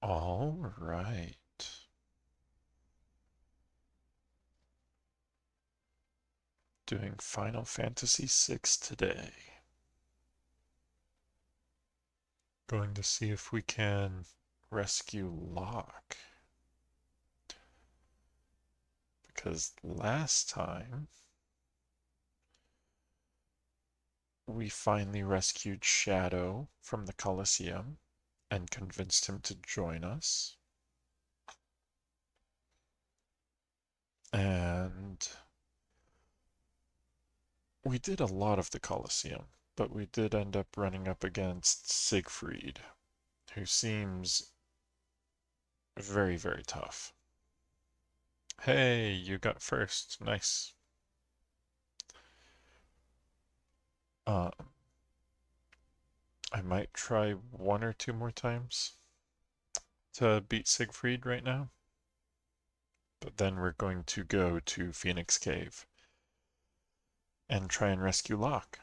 All right. Doing Final Fantasy VI today. Going to see if we can rescue Locke. Because last time we finally rescued Shadow from the Colosseum and convinced him to join us. And we did a lot of the Colosseum, but we did end up running up against Siegfried, who seems very, very tough. Hey, you got first. Nice. I might try one or two more times to beat Siegfried right now. But then we're going to go to Phoenix Cave and try and rescue Locke.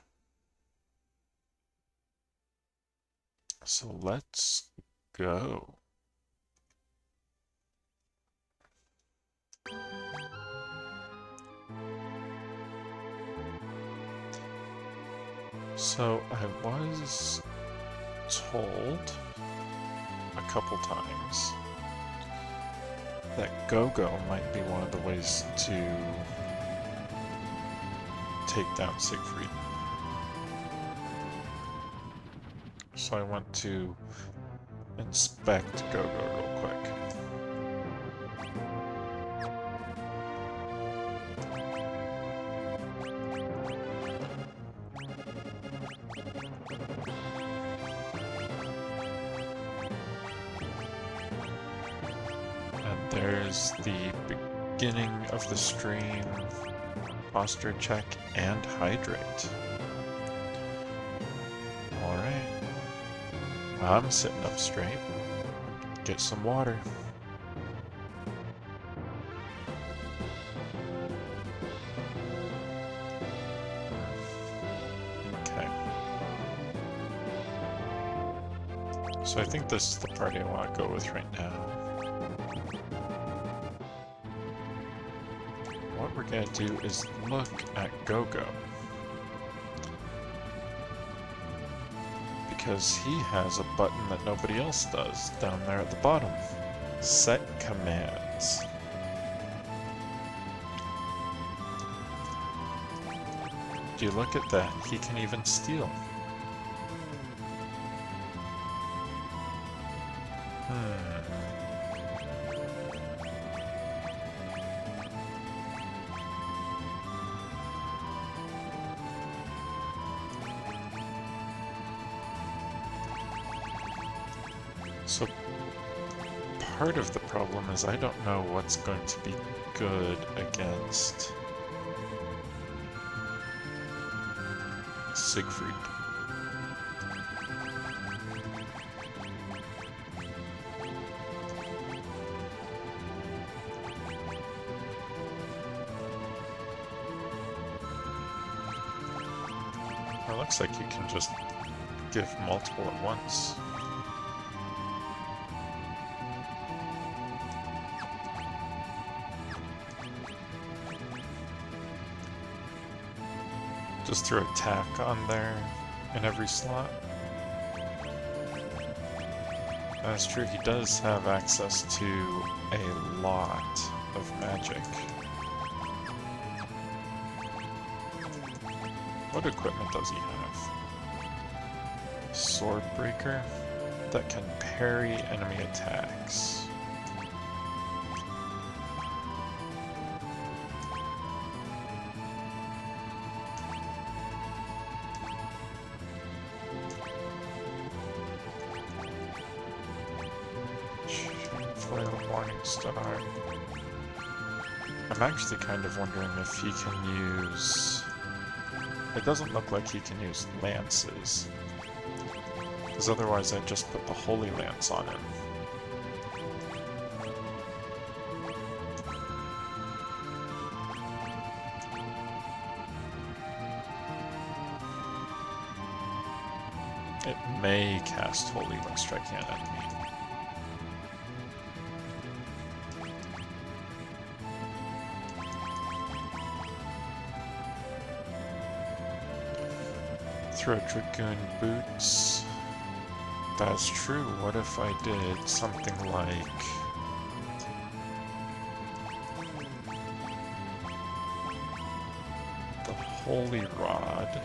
So let's go. So I was told a couple times that Go-Go might be one of the ways to take down Siegfried. So I want to inspect Go-Go real quick. And there's the beginning of the stream. Posture check and hydrate. Alright. I'm sitting up straight. Get some water. Okay. So I think this is the party I want to go with right now. What we're going to do is look at Go-Go. Because he has a button that nobody else does down there at the bottom. Set commands. Do you look at that? He can even steal. So part of the problem is I don't know what's going to be good against Siegfried. It looks like you can just give multiple at once. Just throw a tack on there in every slot. That's true, he does have access to a lot of magic. What equipment does he have? Sword Breaker that can parry enemy attacks. Star. I'm actually kind of wondering if he can use... It doesn't look like he can use lances. Because otherwise I'd just put the Holy Lance on him. It may cast Holy when striking an enemy. Throw Dragoon Boots. That's true. What if I did something like... the Holy Rod?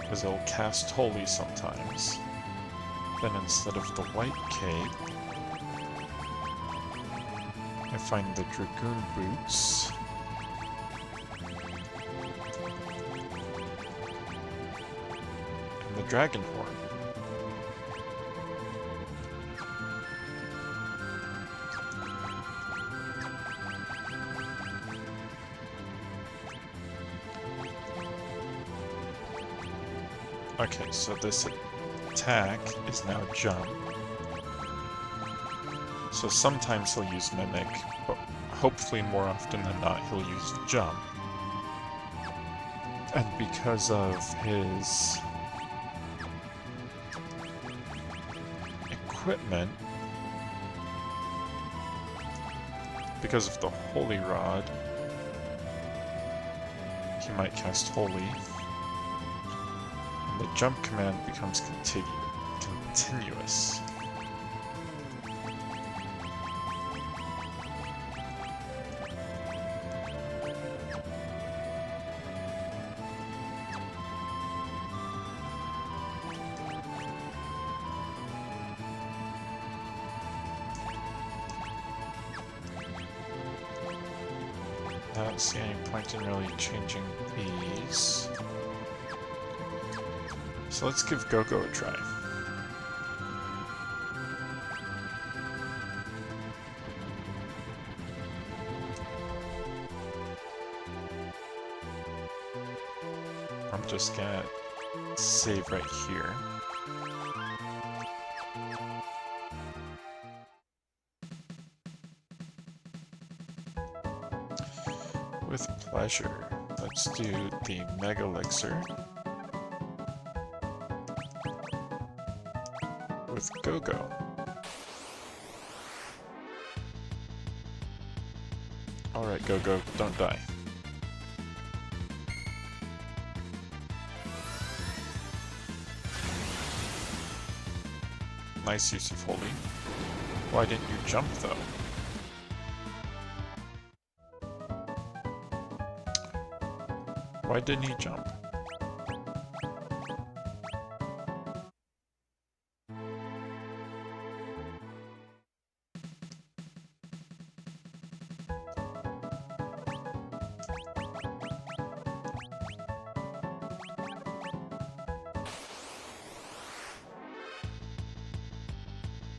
Because it'll cast Holy sometimes. Then instead of the White Cape, I find the Dragoon Boots. And the Dragon Horn. Okay, so this attack is now jump. So sometimes he'll use Mimic, but hopefully more often than not he'll use jump. And because of his equipment, because of the Holy Rod, he might cast Holy. The jump command becomes continuous. I don't see any point in really changing these. So let's give Go-Go a try. I'm just gonna save right here. With pleasure. Let's do the Mega Elixir. With Go-Go. Alright, Go-Go, don't die. Nice use of Holy. Why didn't you jump, though? Why didn't he jump?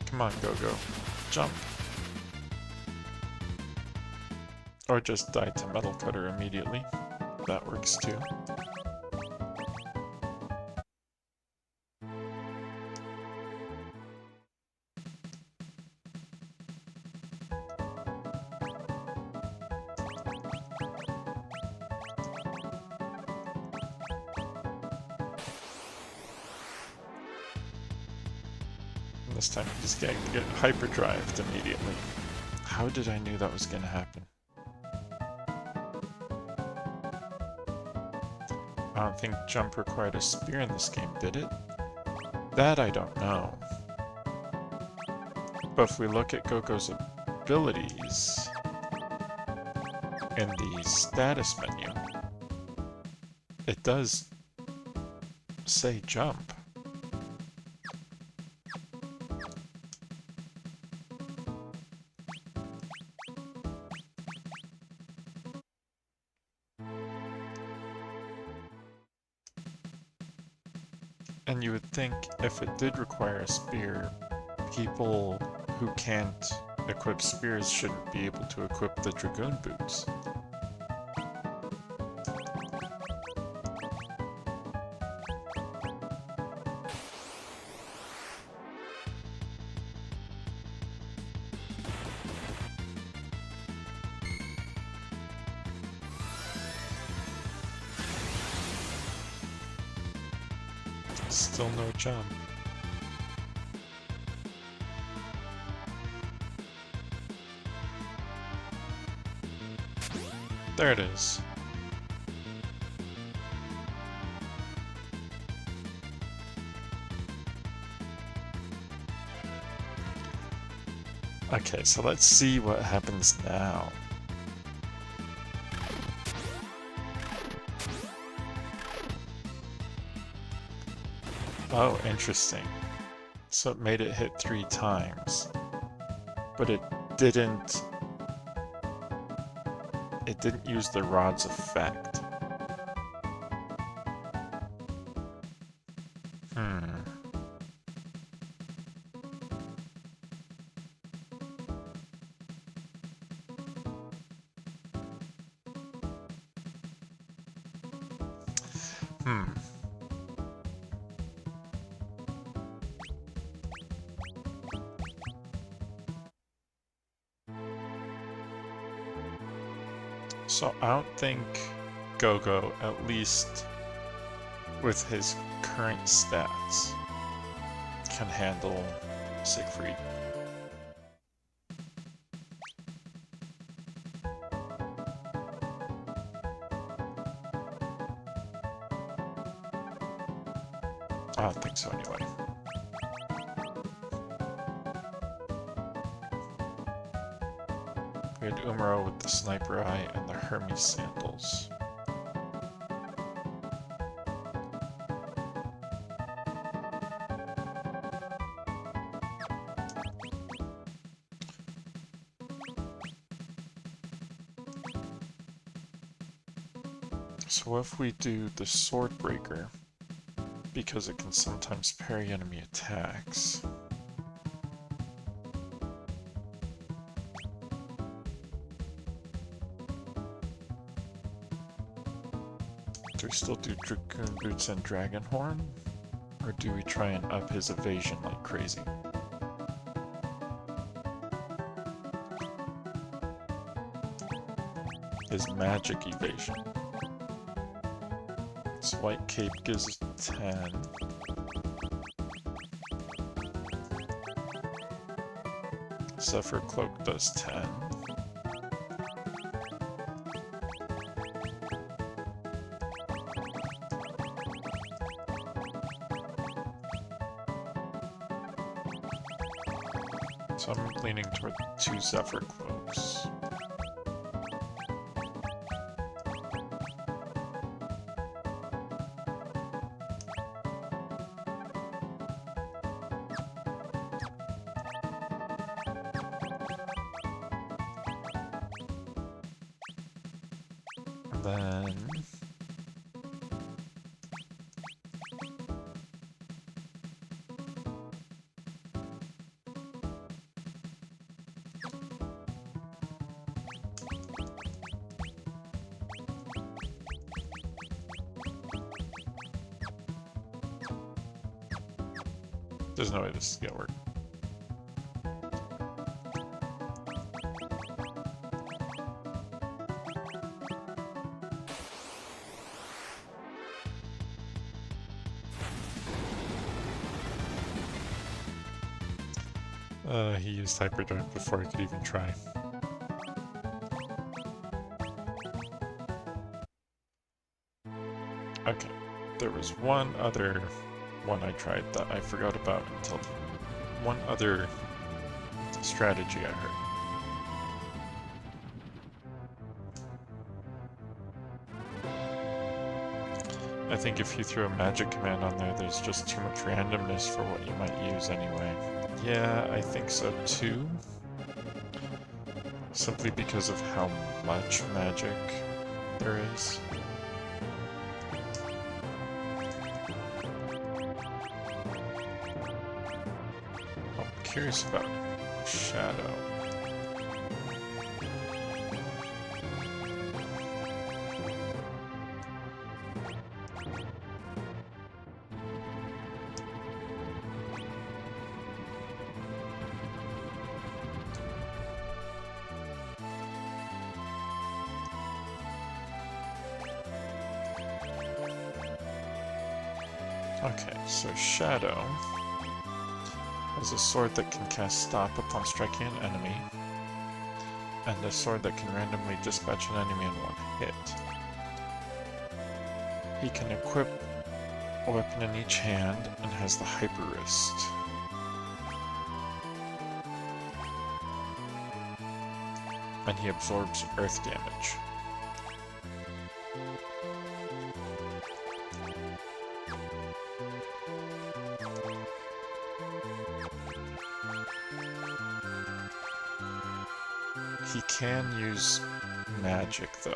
Come on, Go-Go. Jump. Or just die to Metal Cutter immediately. That works too. This time we just get hyperdrived immediately. How did I knew that was gonna happen? I don't think jump required a spear in this game, did it? That I don't know. But if we look at Go-Go's abilities in the status menu, it does say jump. And you would think if it did require a spear, people who can't equip spears shouldn't be able to equip the Dragoon Boots. Still no jump. There it is. Okay, so let's see what happens now. Oh, interesting. So it made it hit 3 times. But it didn't use the rod's effect. So I don't think Gogo, at least with his current stats, can handle Siegfried. I don't think so anyway. We had Umaro with the Sniper Eye and the Hermes Sandals. So if we do the Sword Breaker, because it can sometimes parry enemy attacks. Do we still do Dragoon Boots and Dragon Horn? Or do we try and up his evasion like crazy? His magic evasion. This white cape gives 10. Zephyr Cloak does 10. So I'm leaning toward 2 Zephyr Cloaks. Then there's no way this is gonna work. He used Hyperdrive before I could even try. Okay, there was one other one I tried that I forgot about until one other strategy I heard. I think if you throw a magic command on there, there's just too much randomness for what you might use anyway. Yeah, I think so too. Simply because of how much magic there is. I'm curious about Shadow. Okay, so Shadow has a sword that can cast Stop upon striking an enemy, and a sword that can randomly dispatch an enemy in one hit. He can equip a weapon in each hand and has the Hyper Wrist. and he absorbs earth damage. He can use magic, though.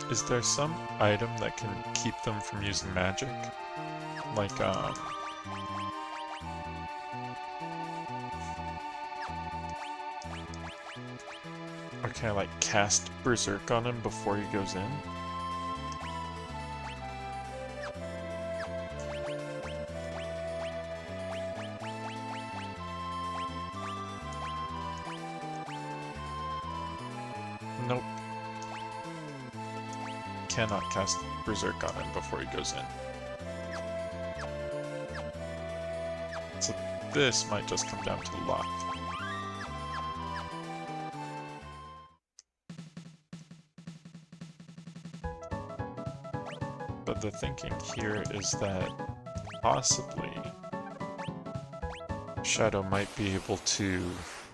Is there some item that can keep them from using magic? Like, or can I, like, cast Berserk on him before he goes in? Nope. Cannot cast Berserk on him before he goes in. So this might just come down to luck. But the thinking here is that possibly Shadow might be able to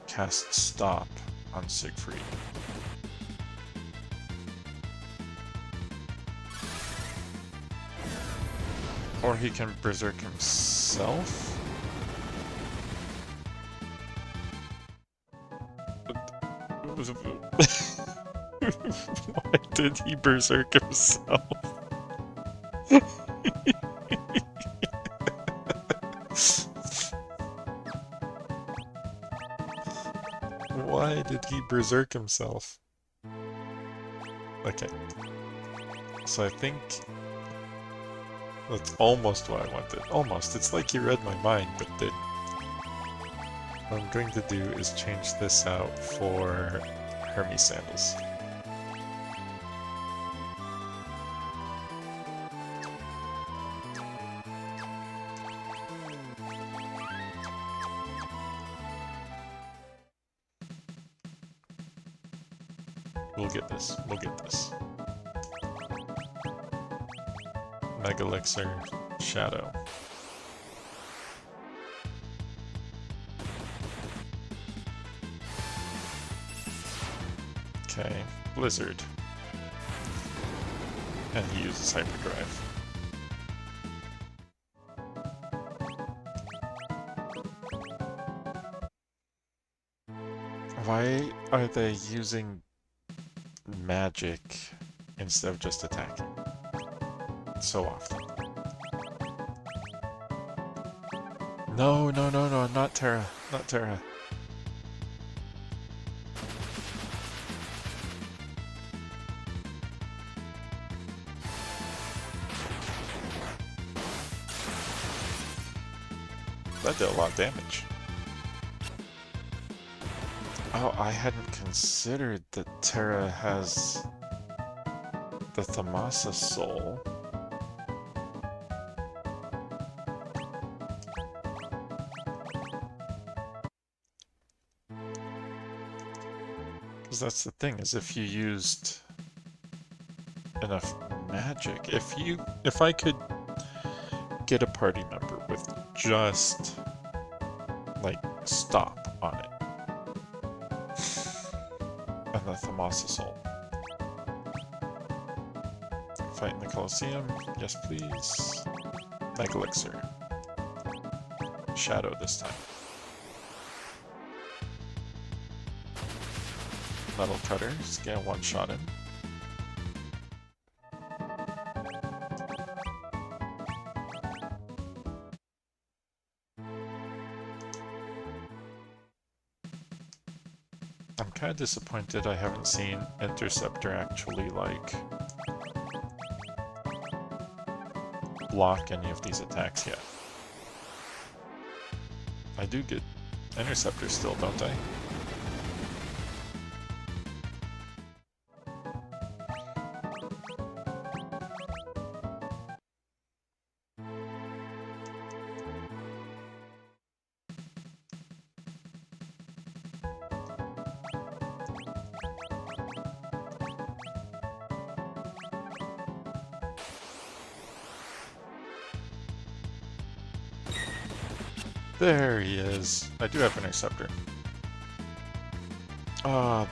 cast Stop on Siegfried. Or he can Berserk himself? Why did he Berserk himself? Why did he Berserk himself? Okay. So I think that's almost what I wanted. Almost. It's like he read my mind, but didn't. What I'm going to do is change this out for Hermes sandals. We'll get this. We'll get this. Mega Elixir, Shadow. Okay, Blizzard. And he uses Hyperdrive. Why are they using magic instead of just attacking so often? No, no, no, no, not Terra. Not Terra. That did a lot of damage. Oh, I hadn't considered that Terra has the Thamasa soul. Because that's the thing, is if you used enough magic, if I could get a party member with just, like, Stop on it, and the Thamasa soul. Fight in the Colosseum, yes please. Mega Elixir. Shadow this time. Metal Cutter, scale one-shot him. I'm kind of disappointed I haven't seen Interceptor actually, like, block any of these attacks yet. I do get Interceptor still, don't I? There he is. I do have Interceptor. Ah,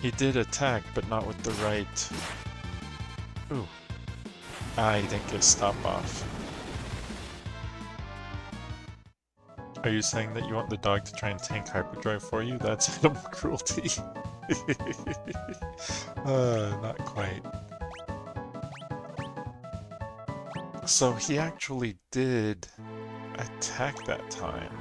he did attack, but not with the right... Ooh. Ah, he didn't get stop off. Are you saying that you want the dog to try and tank hyperdrive for you? That's animal cruelty. Not quite. So he actually did attack that time.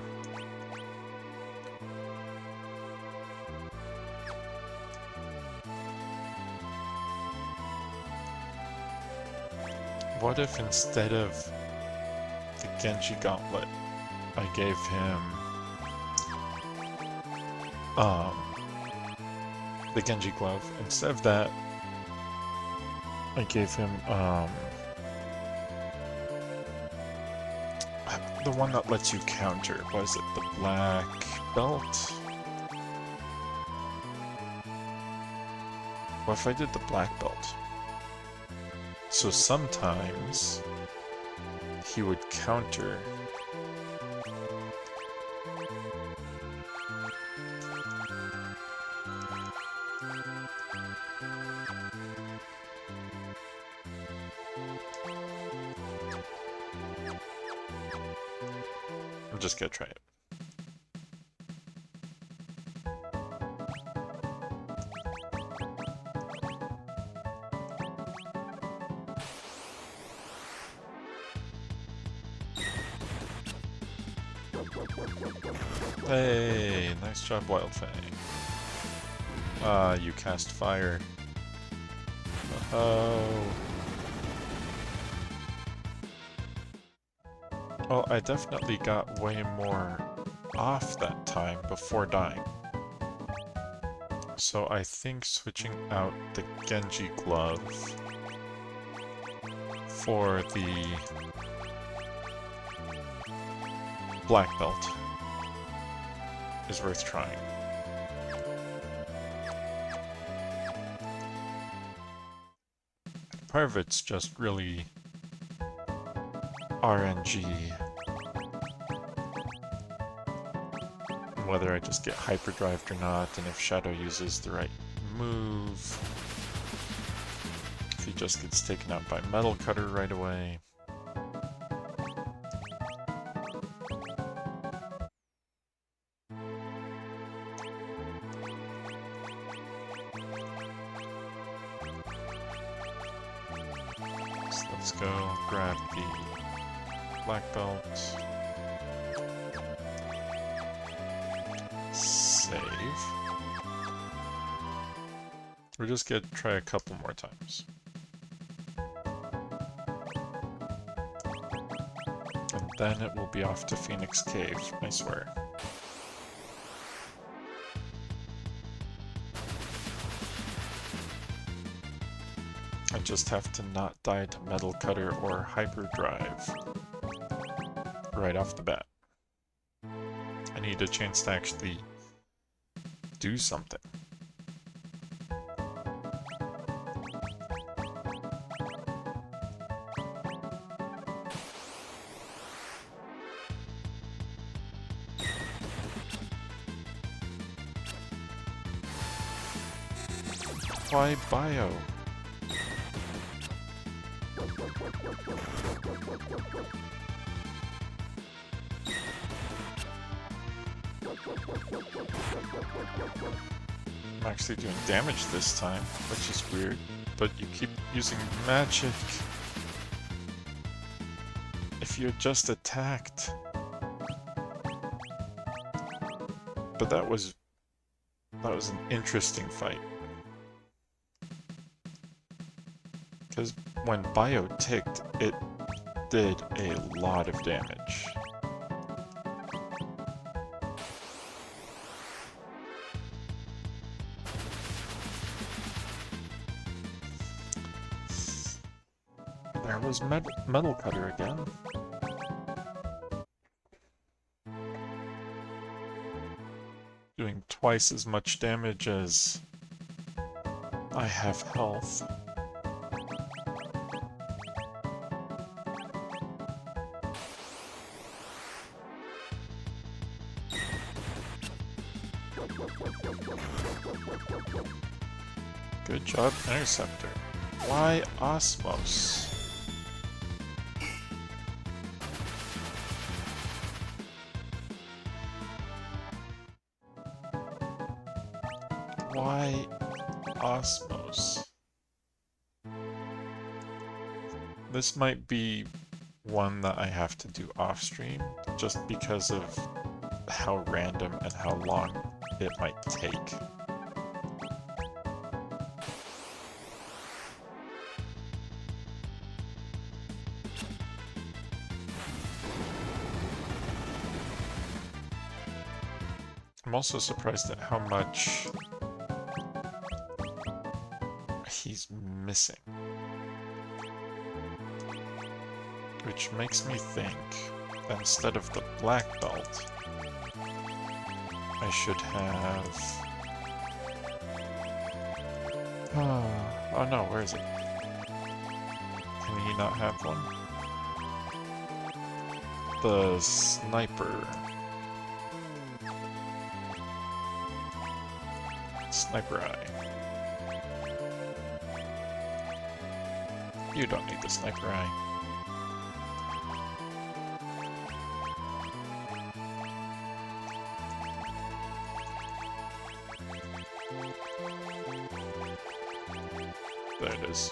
What if instead of the Genji Gauntlet, I gave him the Genji Glove. Instead of that, I gave him the one that lets you counter. Was it the black belt? What if I did the black belt? So sometimes he would counter. I'm just gonna try it. Hey, nice job, Wildfang. You cast fire. Oh. Well, I definitely got way more off that time before dying. So I think switching out the Genji Glove for the Black Belt is worth trying. Part of it's just really RNG. Whether I just get hyperdrived or not, and if Shadow uses the right move. If he just gets taken out by Metal Cutter right away. So let's go grab the Black Belt. Save. We're just gonna try a couple more times. And then it will be off to Phoenix Cave, I swear. I just have to not die to Metal Cutter or Hyperdrive right off the bat. I need a chance to actually do something. Why bio? I'm actually doing damage this time, which is weird, but you keep using magic. If you had just attacked. But that was an interesting fight. Because when bio ticked, it did a lot of damage. There was Metal Cutter again. Doing twice as much damage as I have health. Good job, Interceptor. Why Osmos? Why Osmos? This might be one that I have to do off stream, just because of how random and how long it might take. I'm also surprised at how much he's missing. Which makes me think that instead of the black belt, I should have... Oh no, where is it? Can he not have one? The sniper. Sniper eye. You don't need the sniper eye. There it is.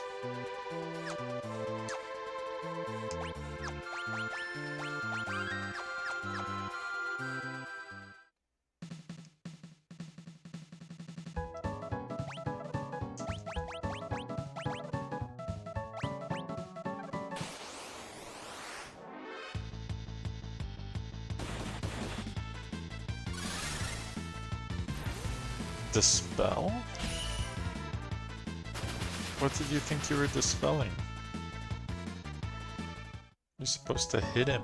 Dispel? What did you think you were dispelling? You're supposed to hit him.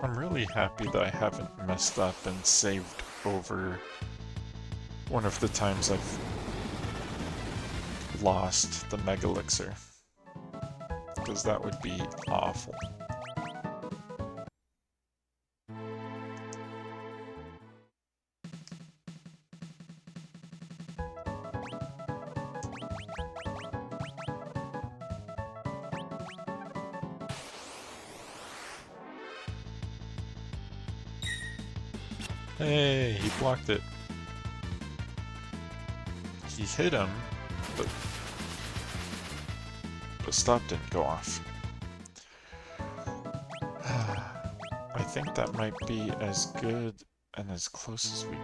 I'm really happy that I haven't messed up and saved over one of the times I've lost the Mega Elixir. Because that would be awful. Hey, he blocked it. He hit him, but the stop didn't go off. I think that might be as good and as close as we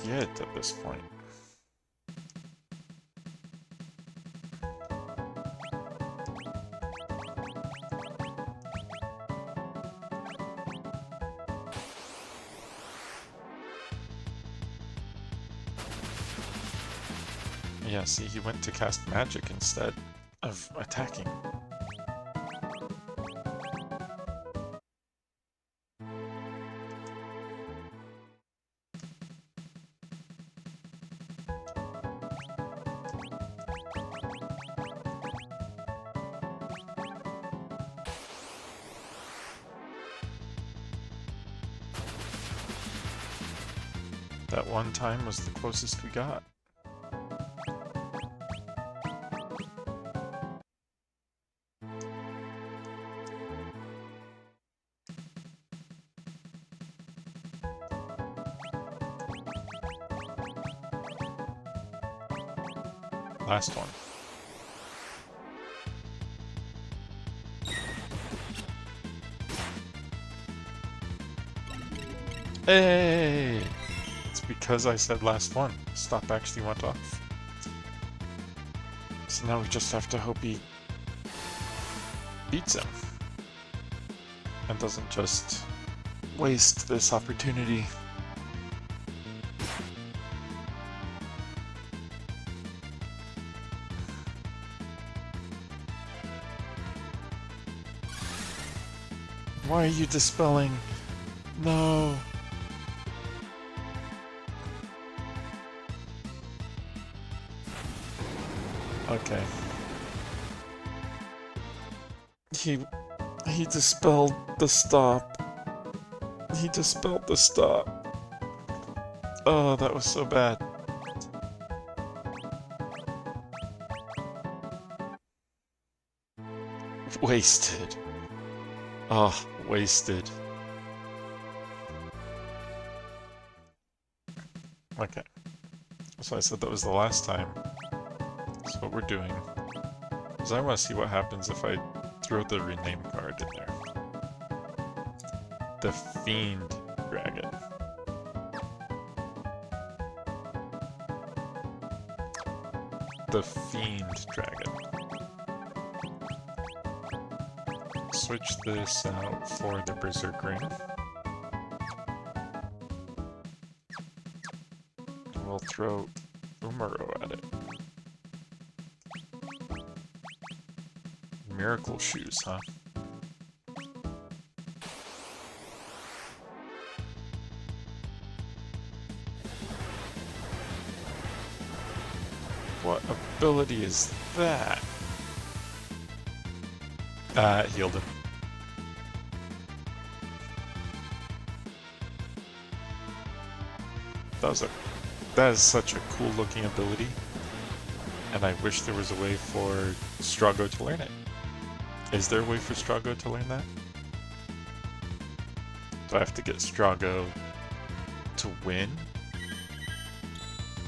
get at this point. Yeah, see, he went to cast magic instead of attacking. That one time was the closest we got. Last one. Hey! It's because I said last one. Stop actually went off. So now we just have to hope he beats him. And doesn't just waste this opportunity. Why are you dispelling? No. Okay. He dispelled the stop. He dispelled the stop. Oh, that was so bad. Wasted. Oh, wasted. Okay. So I said that was the last time. So what we're doing is I want to see what happens if I throw the rename card in there. The Fiend Dragon. The Fiend Dragon. Switch this out for the Berserk Ring. We'll throw Umaro at it. Miracle Shoes, huh? What ability is that? Healed him. That is such a cool looking ability. And I wish there was a way for Strago to learn it. Is there a way for Strago to learn that? Do I have to get Strago to win?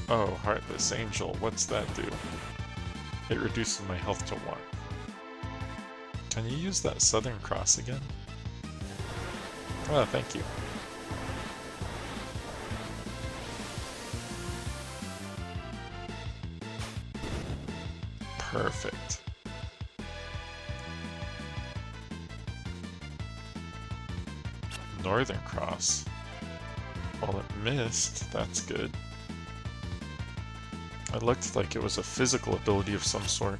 Oh, Heartless Angel, what's that do? It reduces my health to 1. Can you use that Southern Cross again? Oh, thank you. Perfect. Northern Cross. Well, it missed. That's good. It looked like it was a physical ability of some sort.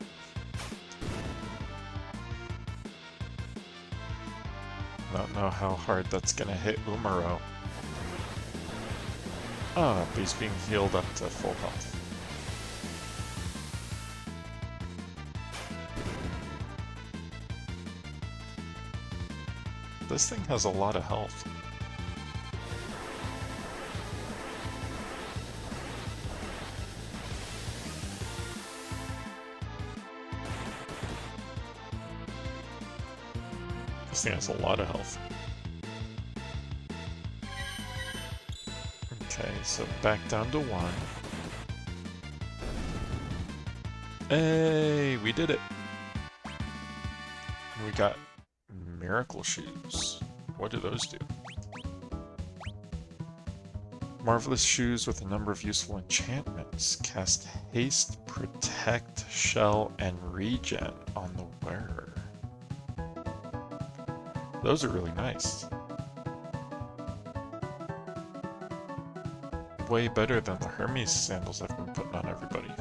I don't know how hard that's gonna hit Umaro. Ah, but he's being healed up to full health. This thing has a lot of health. This thing has a lot of health. Okay, so back down to 1. Hey, we did it! We got Miracle Shoes. What do those do? Marvelous Shoes with a number of useful enchantments. Cast Haste, Protect, Shell, and Regen on the wearer. Those are really nice. Way better than the Hermes sandals I've been putting on everybody.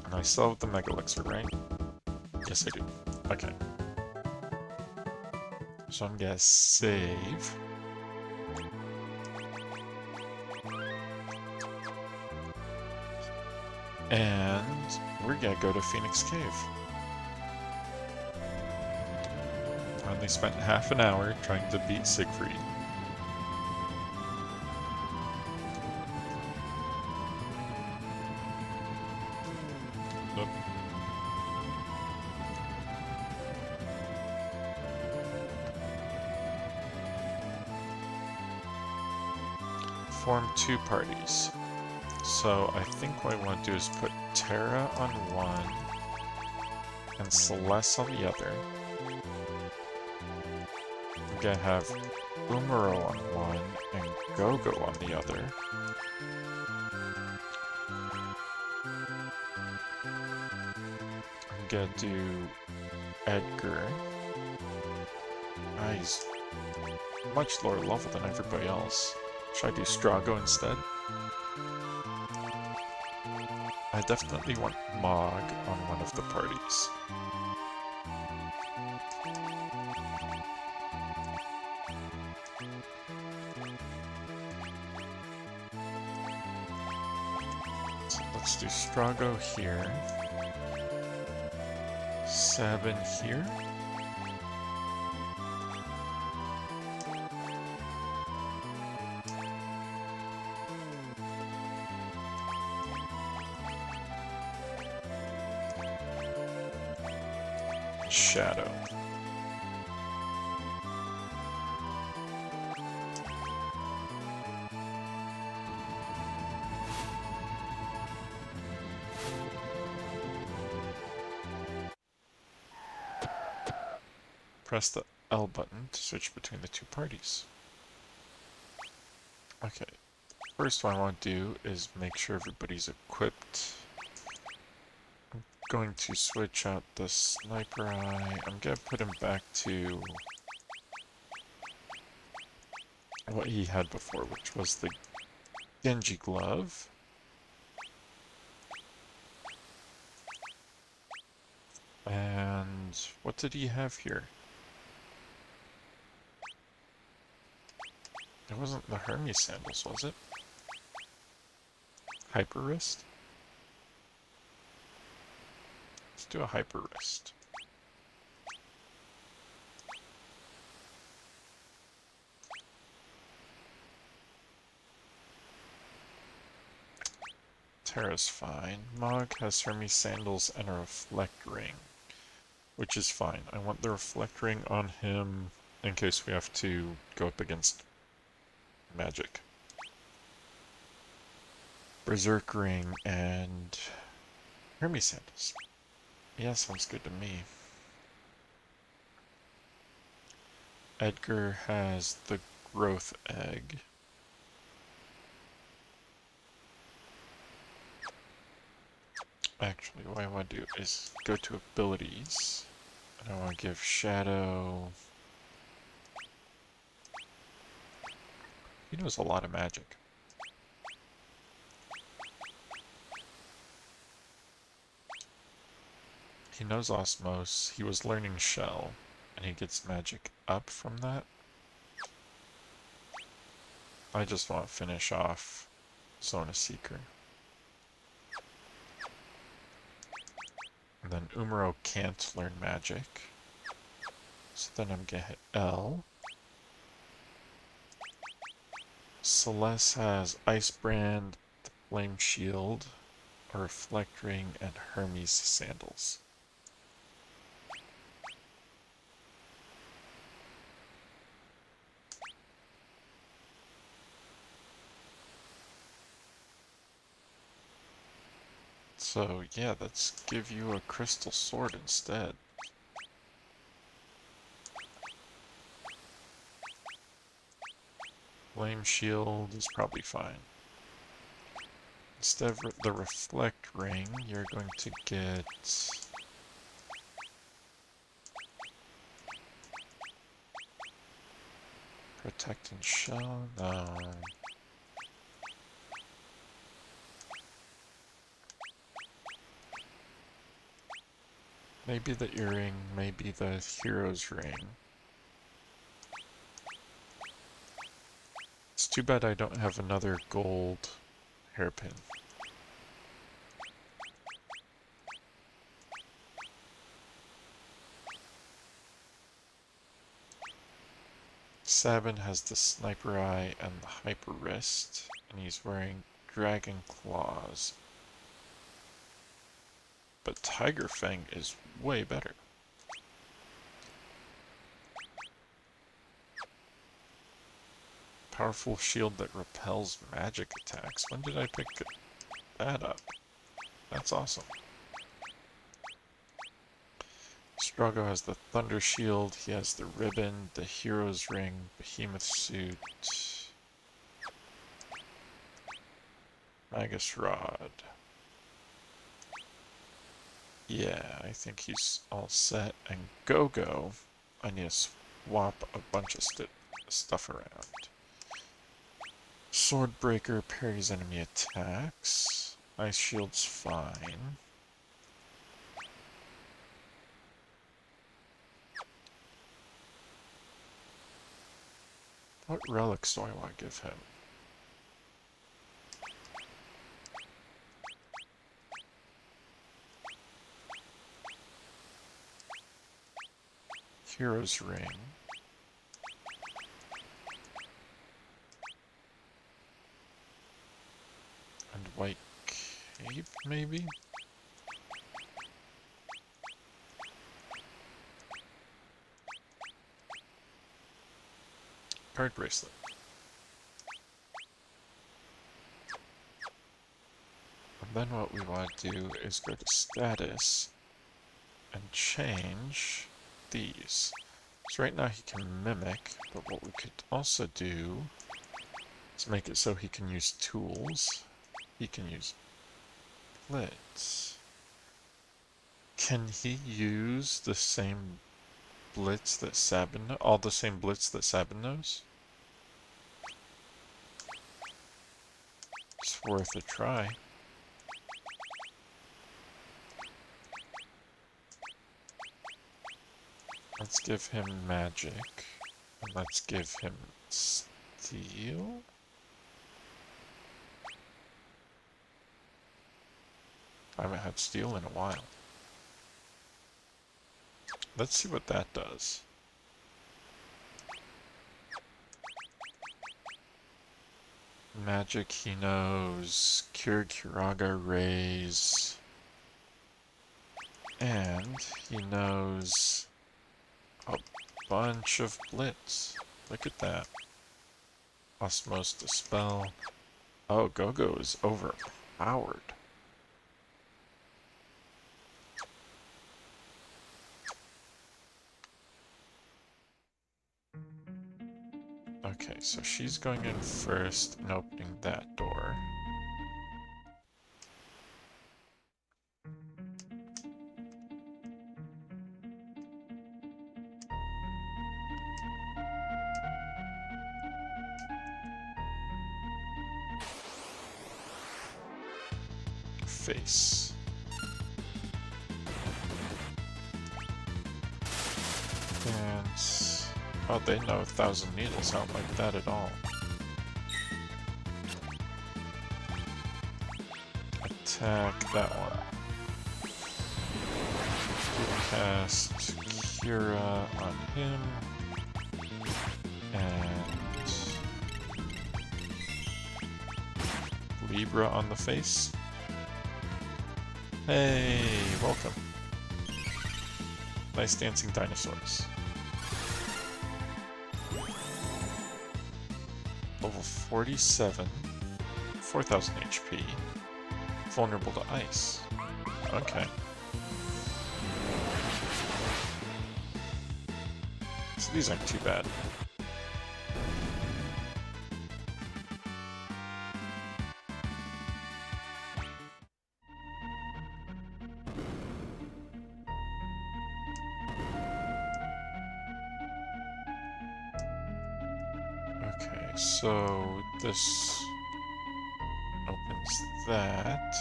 And I still have the Mega Elixir, right? Yes, I do. Okay. So I'm gonna save. And we're gonna go to Phoenix Cave. I only spent half an hour trying to beat Siegfried. Nope. Form 2 parties. So I think what I want to do is put Terra on one and Celeste on the other. I'm gonna have Umaro on one and Gogo on the other. I'm gonna do Edgar. He's much lower level than everybody else. Should I do Strago instead? I definitely want Mog on one of the parties. So let's do Strago here. Sabin here. Shadow. Press the L button to switch between the two parties. Okay, first what I want to do is make sure everybody's equipped. I'm going to switch out the sniper eye. I'm going to put him back to what he had before, which was the Genji glove. And what did he have here? It wasn't the Hermes sandals, was it? Hyper wrist? Let's do a hyper wrist. Terra's fine. Mog has Hermes sandals and a reflect ring, which is fine. I want the reflect ring on him in case we have to go up against magic. Berserk ring and Hermes sandals. Yeah, sounds good to me. Edgar has the growth egg. Actually, what I want to do is go to abilities. And I want to give Shadow... He knows a lot of magic. He knows Osmos, he was learning Shell, and he gets magic up from that. I just want to finish off Zona Seeker. And then Umaro can't learn magic. So then I'm gonna hit L. Celeste has Ice Brand, the Flame Shield, a Reflect Ring, and Hermes sandals. So yeah, let's give you a crystal sword instead. Flame shield is probably fine. Instead of the reflect ring, you're going to get protect and shell. No. Maybe the earring, maybe the hero's ring. It's too bad I don't have another gold hairpin. Sabin has the sniper eye and the hyper wrist, and he's wearing dragon claws. But Tiger Fang is way better. Powerful shield that repels magic attacks. When did I pick that up? That's awesome. Strago has the Thunder Shield, he has the Ribbon, the Hero's Ring, Behemoth Suit, Magus Rod. Yeah, I think he's all set. And Go-Go, I need to swap a bunch of stuff around. Swordbreaker parries enemy attacks. Ice Shield's fine. What relics do I want to give him? Hero's Ring. And White Cape, maybe? Card bracelet. And then what we want to do is go to status and change these. So right now he can mimic, but what we could also do is make it so he can use tools. He can use blitz. Can he use the same blitz that Sabin knows? All the same blitz that Sabin knows? It's worth a try. Let's give him magic. And let's give him steel. I haven't had steel in a while. Let's see what that does. Magic, he knows Cure, Curaga, Raise. And he knows a bunch of blitz. Look at that. Osmose, Dispel. Oh, Go-Go is overpowered. Okay, so she's going in first and opening that door. Face. And... oh, they know 1,000 Needles. I don't like that at all. Attack that one. Cast Cura on him. And... Libra on the face. Hey, welcome. Nice dancing dinosaurs. Level 47, 4,000 HP, vulnerable to ice. Okay. So these aren't too bad. So this opens that.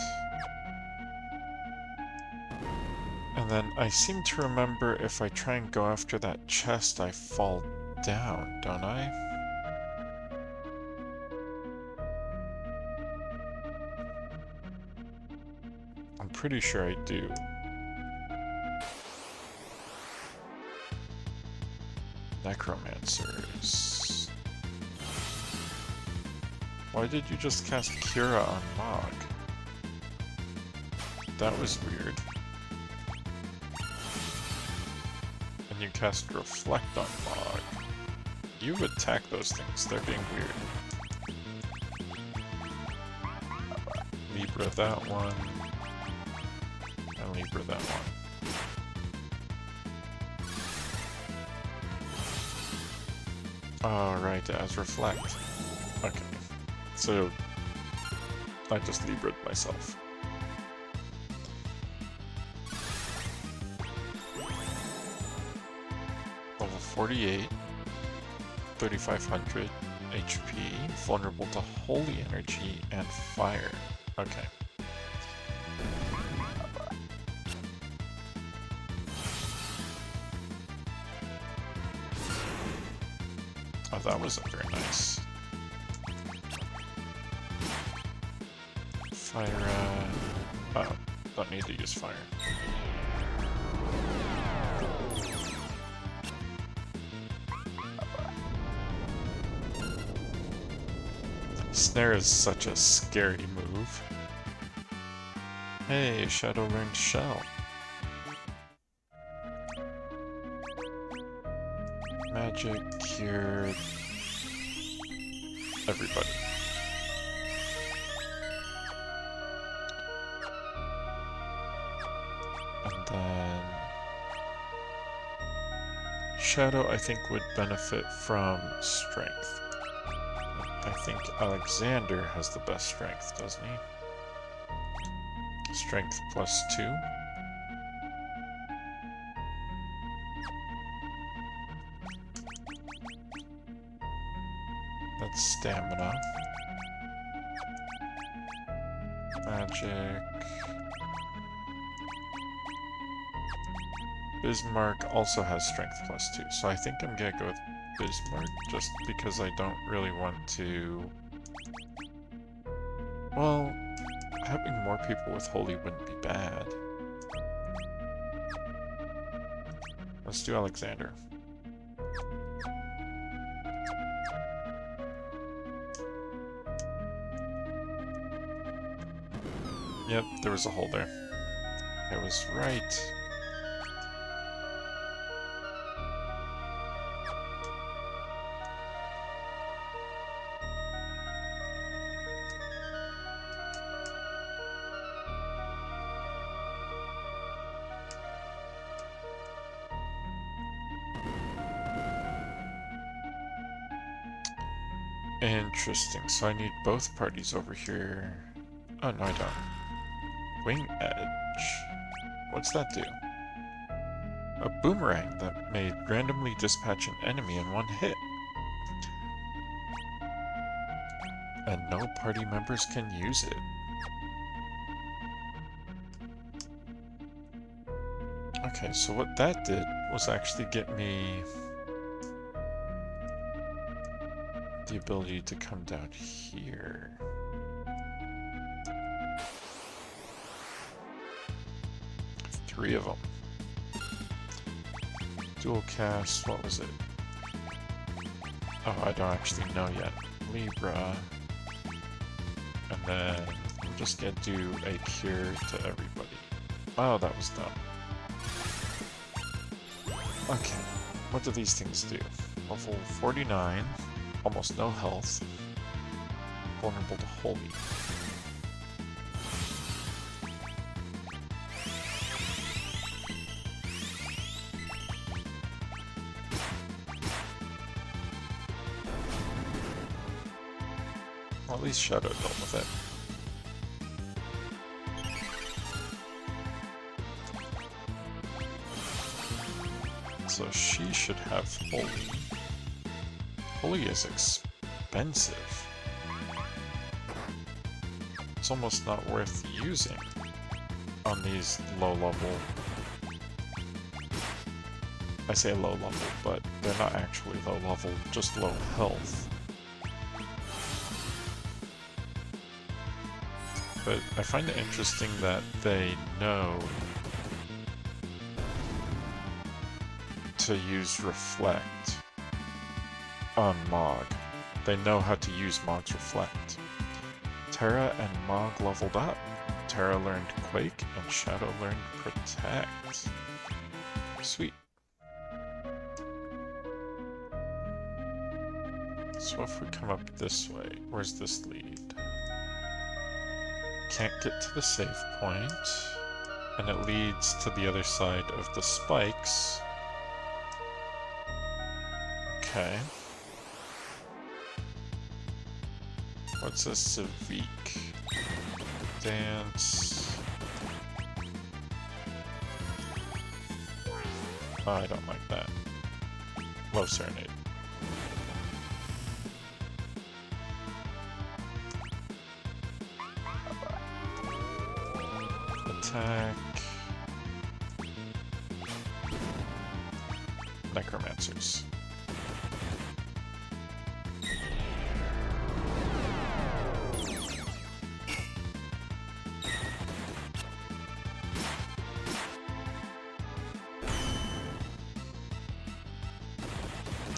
And then I seem to remember if I try and go after that chest, I fall down, don't I? I'm pretty sure I do. Necromancers. Why did you just cast Cura on Mog? That was weird. And you cast Reflect on Mog. You attack those things, they're being weird. Libra that one. And Libra that one. Oh, right, as Reflect. Okay. So, I just Libra'd myself. Level 48, 3,500 HP, vulnerable to Holy Energy and Fire. Okay. Oh, that wasn't very nice. Fire, oh, don't need to use fire. Snare is such a scary move. Hey, Shadow learned Shell. Magic cured everybody. And then Shadow, I think, would benefit from strength. I think Alexander has the best strength, doesn't he? Strength +2. That's stamina. Magic. Bismarck also has strength +2, so I think I'm gonna go with Bismarck just because I don't really want to... Well, having more people with Holy wouldn't be bad. Let's do Alexander. Yep, there was a hole there. I was right. Interesting, so I need both parties over here. Oh, no I don't. Wing Edge. What's that do? A boomerang that may randomly dispatch an enemy in one hit. And no party members can use it. Okay, so what that did was actually get me the ability to come down here. Three of them. Dual cast, what was it? Oh, I don't actually know yet. Libra. And then I'm just gonna do a cure to everybody. Oh, that was dumb. Okay, what do these things do? Level 49, almost no health, vulnerable to holy. Well, at least Shadow dealt with it. So she should have Holy. Holy is expensive. It's almost not worth using on these low level. I say low level, but they're not actually low level, just low health. But I find it interesting that they know to use Reflect on Mog. They know how to use Mog's Reflect. Terra and Mog leveled up. Terra learned Quake and Shadow learned Protect. Sweet. So if we come up this way, where's this lead? Can't get to the save point, and it leads to the other side of the spikes. Okay. What's a Civic? Dance. Oh, I don't like that. Low Serenade. Attack. Necromancers.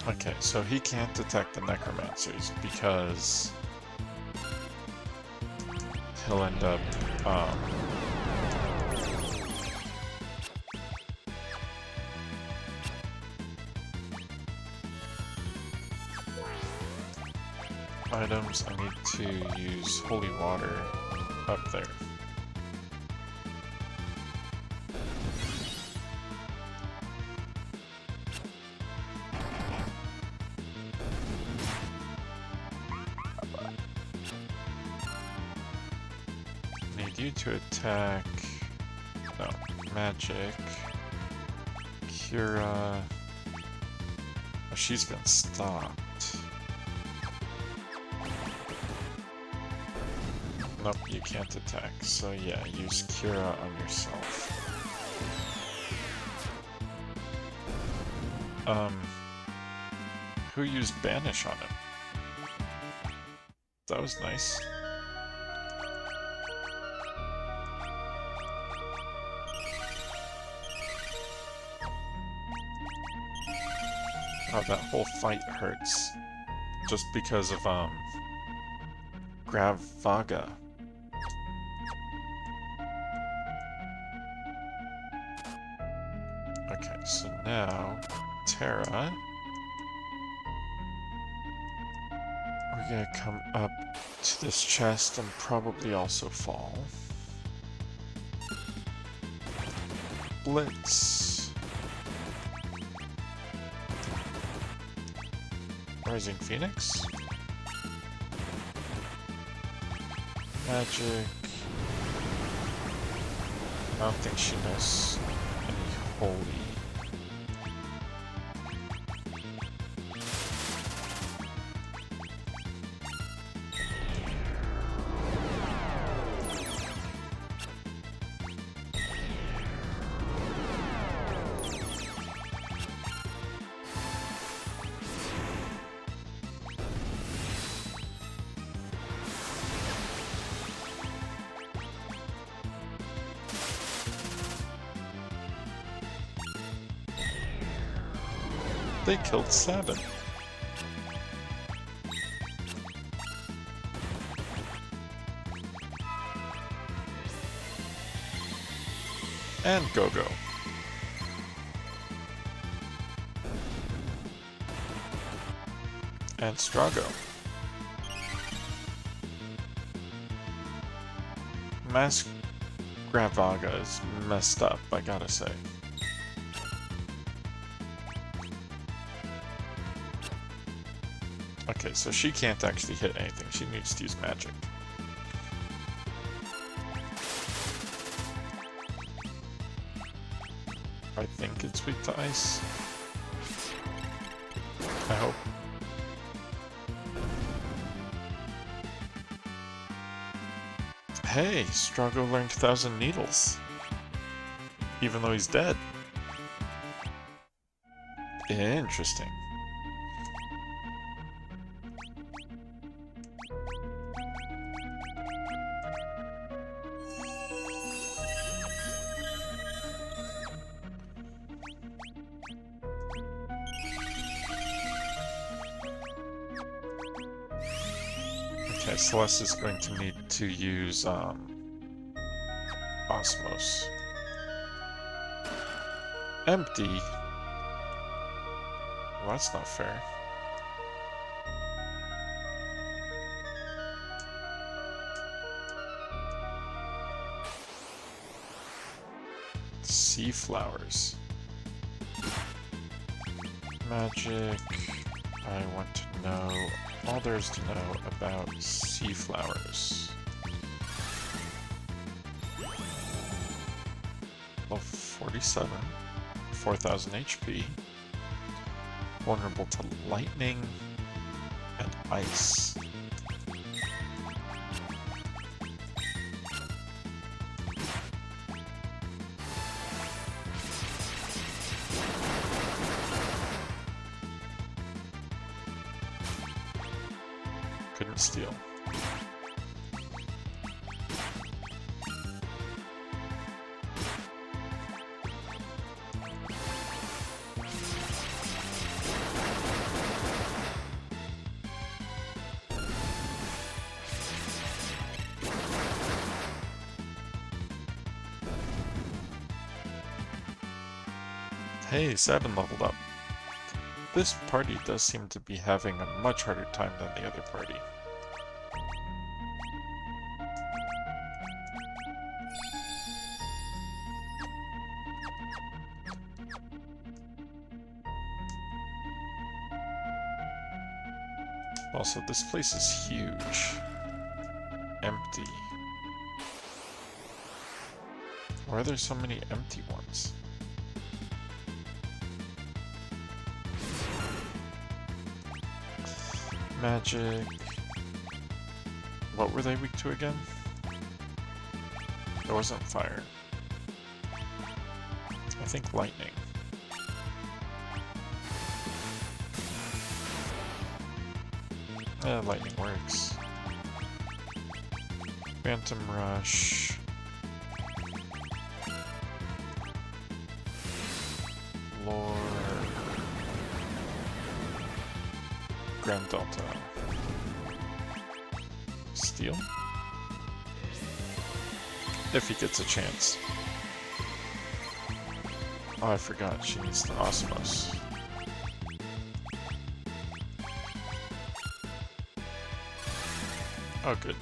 Okay, so he can't detect the Necromancers because he'll end up items. I need to use holy water up there. Need you to attack. No, magic. Kira. Oh, she's been stopped. Nope, you can't attack. So yeah, use Kira on yourself. Who used Banish on him? That was nice. Oh, that whole fight hurts. Just because of, Gravaga. Okay, so now, Terra. We're gonna come up to this chest and probably also fall. Blitz. Rising Phoenix. Magic. I don't think she knows any holy. They killed Sabin. And Gogo. And Strago. Mask Gravaga is messed up, I gotta say. Okay, so she can't actually hit anything. She needs to use magic. I think it's weak to ice. I hope. Hey, Strago learned 1,000 needles. Even though he's dead. Interesting. Okay, Celeste is going to need to use Osmos. Empty? Well, that's not fair. Sea flowers. Magic. I want to know all there is to know about sea flowers. Level 47, 4,000 HP. Vulnerable to lightning and ice. Couldn't steal. Hey, Sabin leveled up. This party does seem to be having a much harder time than the other party. Also, this place is huge. Empty. Why are there so many empty ones? Magic. What were they weak to again? It wasn't fire. I think lightning. Lightning works. Phantom Rush. Lore. Grand Delta. Steel? If he gets a chance. Oh, I forgot. She needs the Osmos. Oh, good.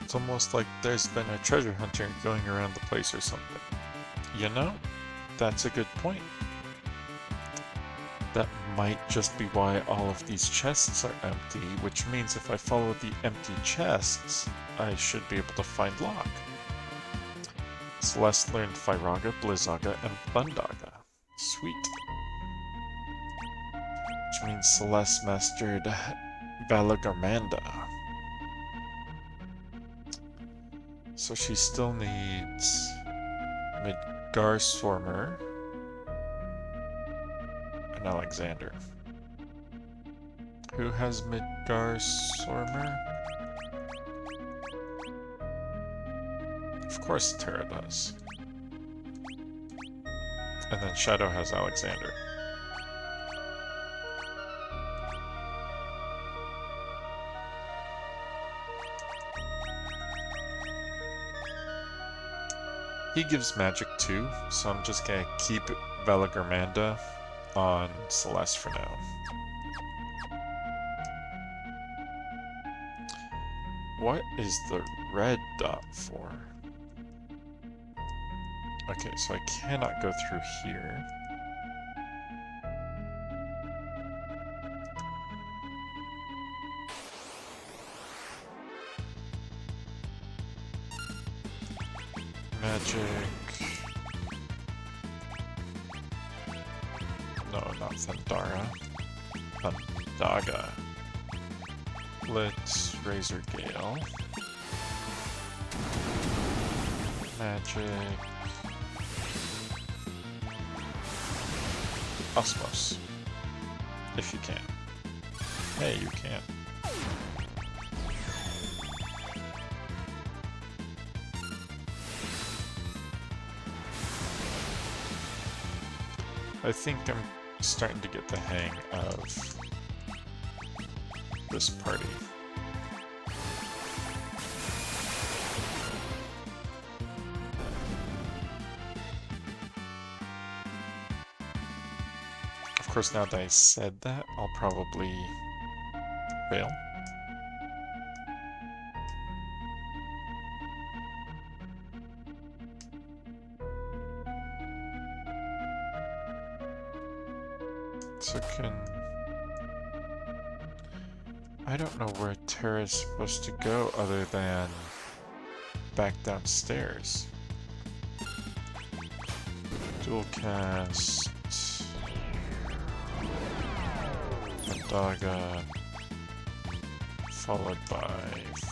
It's almost like there's been a treasure hunter going around the place or something. You know, that's a good point. That might just be why all of these chests are empty, which means if I follow the empty chests, I should be able to find Locke. Celeste learned Firaga, Blizzaga, and Bundaga. Sweet. Which means Celeste mastered Valagarmanda. So she still needs Midgarstormer and Alexander. Who has Midgarstormer? Of course Terra does. And then Shadow has Alexander. He gives magic too, so I'm just gonna keep Valagarmanda on Celeste for now. What is the red dot for? Okay, so I cannot go through here. Magic. No, not Thundara. Thundaga. Blitz, Razor Gale. Magic. Osmos. If you can. Hey, you can. I think I'm starting to get the hang of this party. Of course, now that I said that, I'll probably fail. So I don't know where Terra's supposed to go other than back downstairs. Dual cast Daga followed by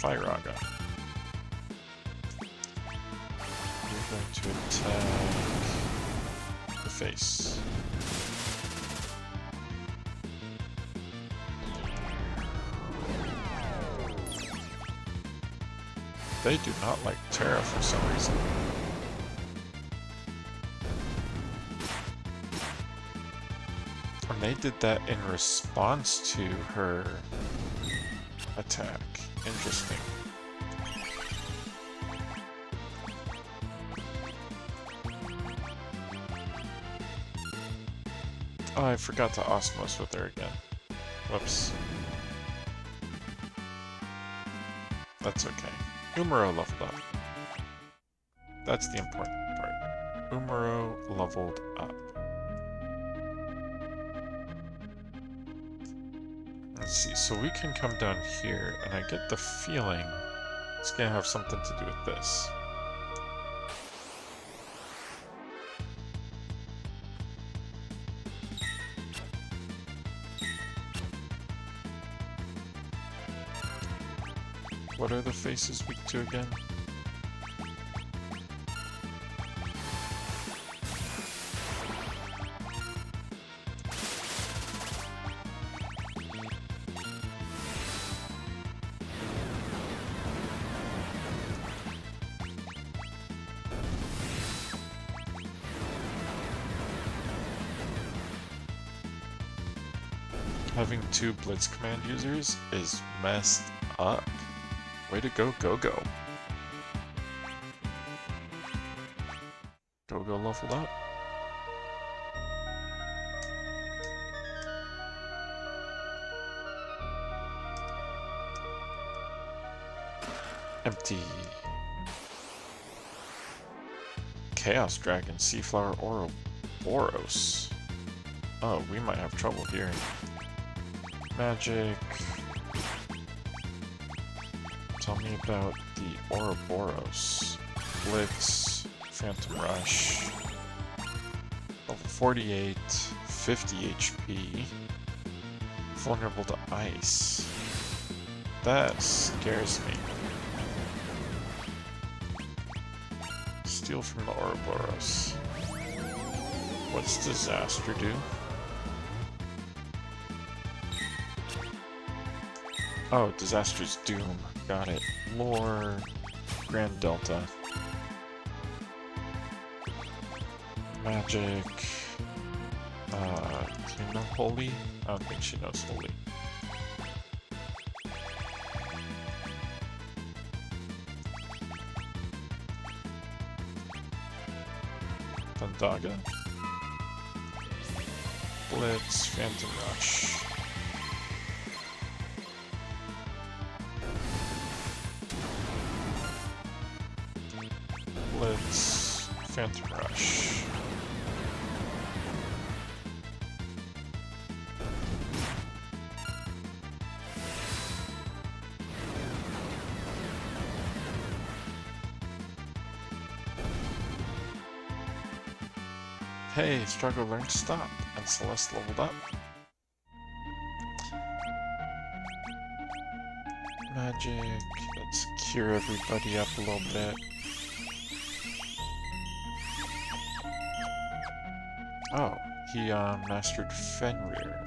Firaga. You're going to attack the face. They do not like Terra for some reason. they did that in response to her attack. Interesting. Oh, I forgot to Osmos with her again. Whoops. That's okay. Umaro leveled up. That's the important part. Umaro leveled up. Let's see, so we can come down here, and I get the feeling it's gonna have something to do with this. What are the faces weak to again? Having two Blitz command users is messed up. Way to go, Go-Go. Go-Go leveled up. Empty. Chaos Dragon, Seaflower, Ouroboros. Oh, we might have trouble here. Magic. Tell me about the Ouroboros. Blitz, Phantom Rush. Level 48, 50 HP. Vulnerable to ice. That scares me. Steal from the Ouroboros. What's Disaster do? Oh, Disaster's Doom. Got it. Lore. Grand Delta. Magic. Do you know Holy? I don't think she knows Holy. Thundaga. Blitz. Phantom Rush. Blitz, Phantom Rush. Hey, Struggle learned to stop, and Celeste leveled up. Magic, let's cure everybody up a little bit. Oh, he mastered Fenrir.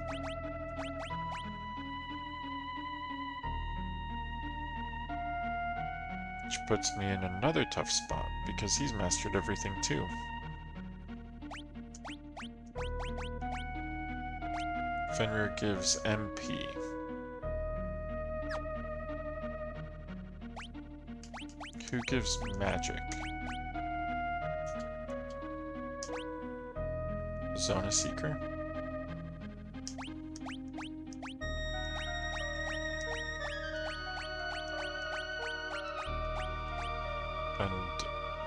Which puts me in another tough spot, because he's mastered everything too. Fenrir gives MP. Who gives magic? Zona Seeker? And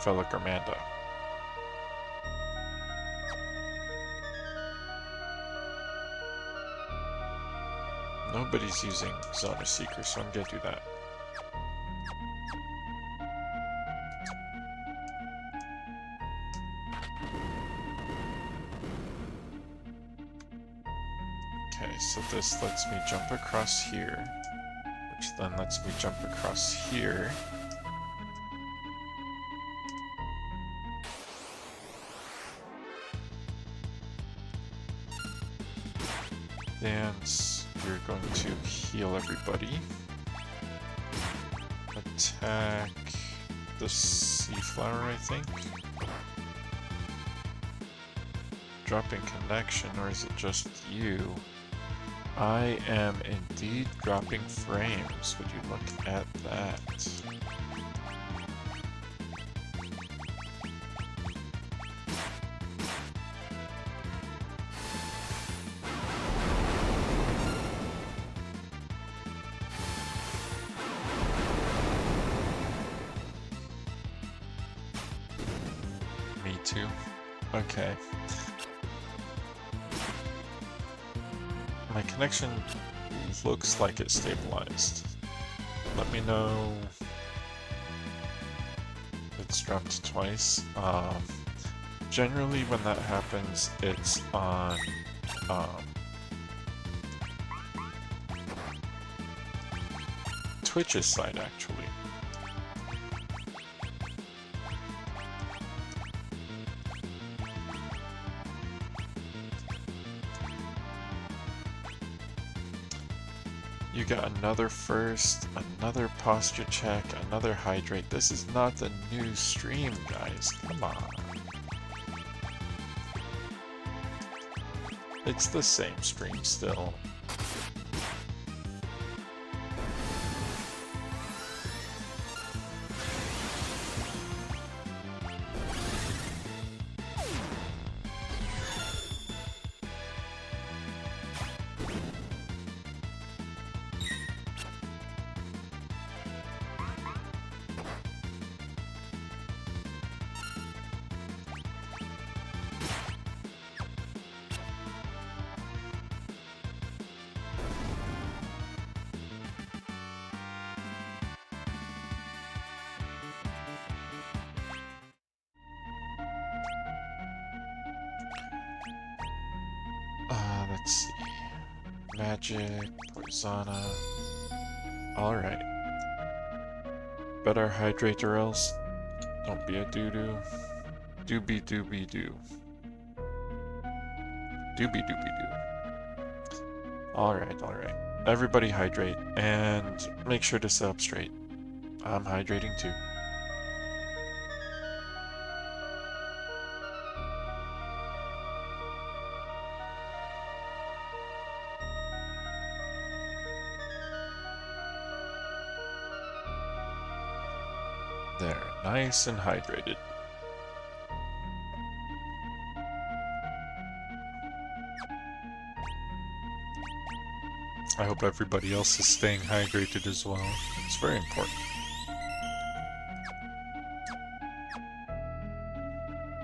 Velik Armanda. Nobody's using Zona Seeker, so I'm gonna do that. Okay, so this lets me jump across here, which then lets me jump across here. Dance, you're going to heal everybody. Attack the Seaflower, I think. dropping connection, or is it just you? I am indeed dropping frames. Would you look at that? Me too. Okay. My connection looks like it's stabilized. Let me know if it's dropped twice. Generally when that happens, it's on Twitch's side, actually. You got another first, another posture check, another hydrate. This is not the new stream, guys. Come on. It's the same stream still. Let's see. Magic, Poisana. Alright. Better hydrate or else. Don't be a doo-doo. Doobie doobie doo. Doobie doobie doo. Alright, alright. Everybody hydrate, and make sure to sit up straight. I'm hydrating too. There, nice and hydrated. I hope everybody else is staying hydrated as well. It's very important.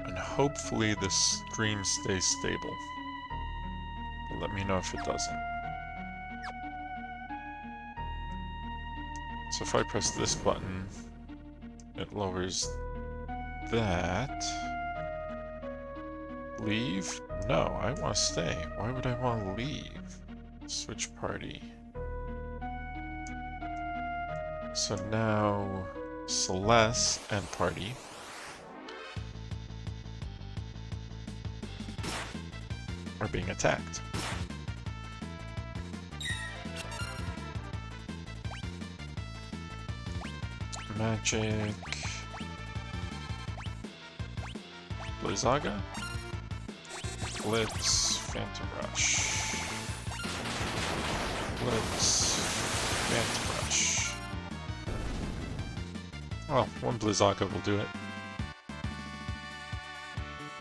And hopefully the stream stays stable. But let me know if it doesn't. So if I press this button, it lowers that. Leave? No, I want to stay. Why would I want to leave? Switch party. So now Celeste and party are being attacked. Magic. Blizzaga. Blitz. Phantom Rush. Blitz. Phantom Rush. Well, one Blizzaga will do it.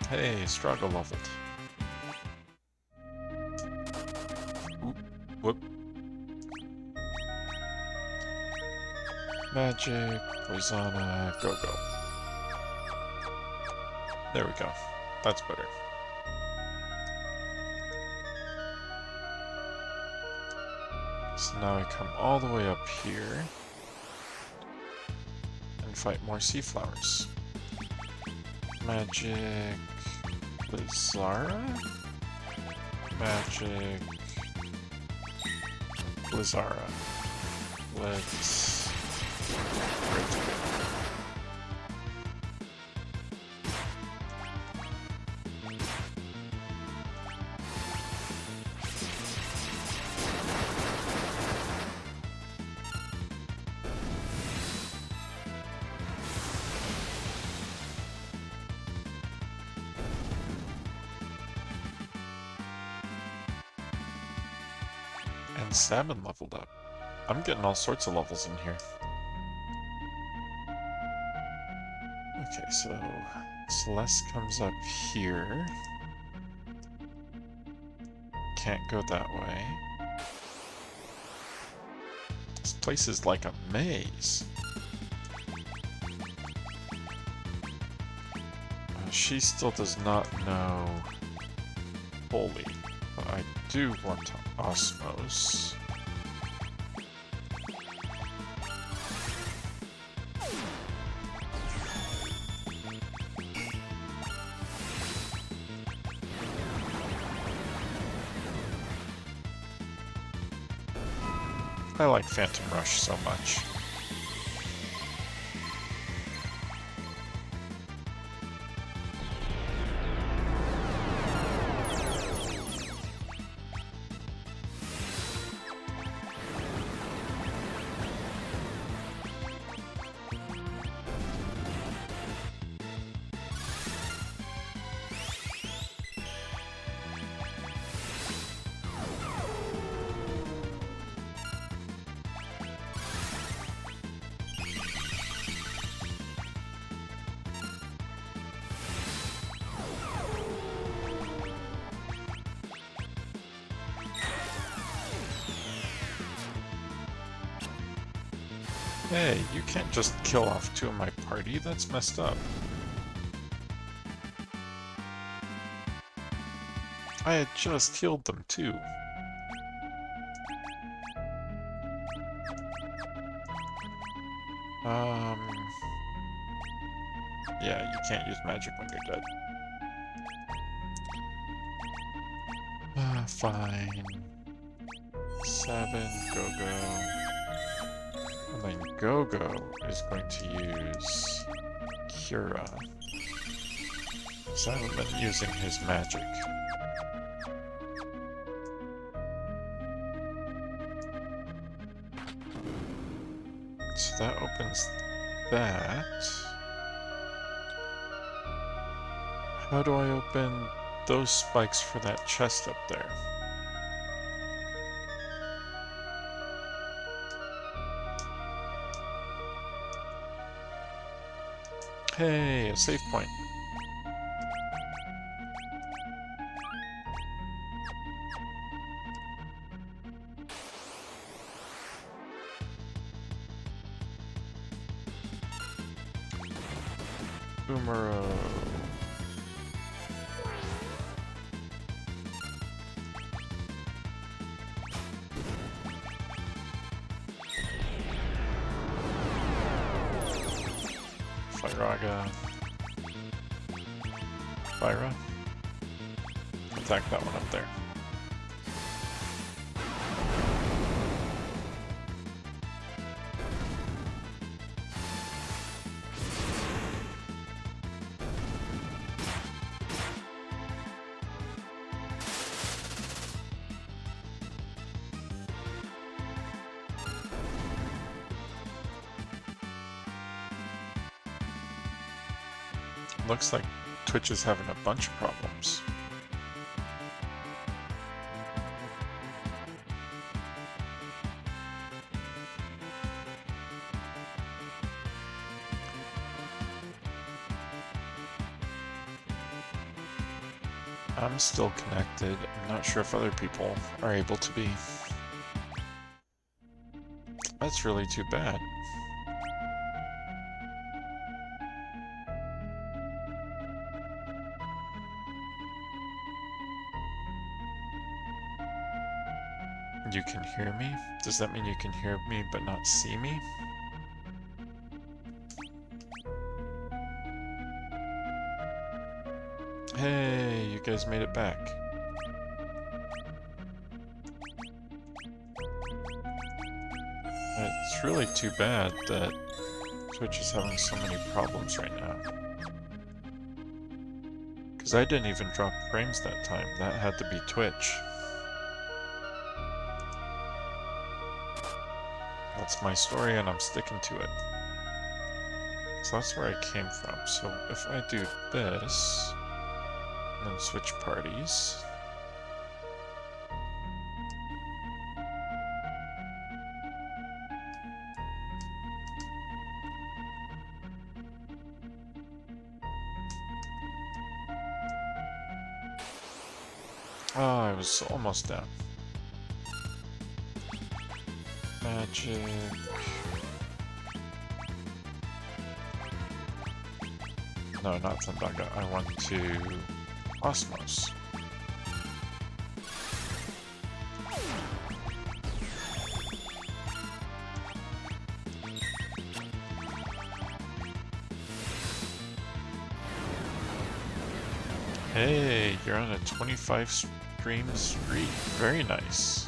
Hey, struggle leveled. Oop, whoop. Magic, Poisana, go. There we go. That's better. So now I come all the way up here and fight more sea flowers. Magic, Blizzara? Magic, Blizzara. Let's... Salmon leveled up. I'm getting all sorts of levels in here. Okay, so Celeste comes up here. Can't go that way. This place is like a maze. She still does not know Holy, but I do want to Osmos. I like Phantom Rush so much. Hey, you can't just kill off two of my party, that's messed up. I had just healed them too. Yeah, you can't use magic when you're dead. Fine. 7, go-go. And then Go-Go is going to use Cura. So I haven't been using his magic. So that opens that. How do I open those spikes for that chest up there? Hey, a save point. Boomero. Firaga. Fyra. Attack that one up there. Looks like Twitch is having a bunch of problems. I'm still connected. I'm not sure if other people are able to be. That's really too bad. You can hear me? Does that mean you can hear me but not see me? Hey, you guys made it back. It's really too bad that Twitch is having so many problems right now. Because I didn't even drop frames that time. That had to be Twitch. That's my story and I'm sticking to it. So that's where I came from. So if I do this, and then switch parties. Oh, I was almost down. Magic. No, not Thundaga. I want to Osmos. Hey, you're on a 25 stream streak. Very nice.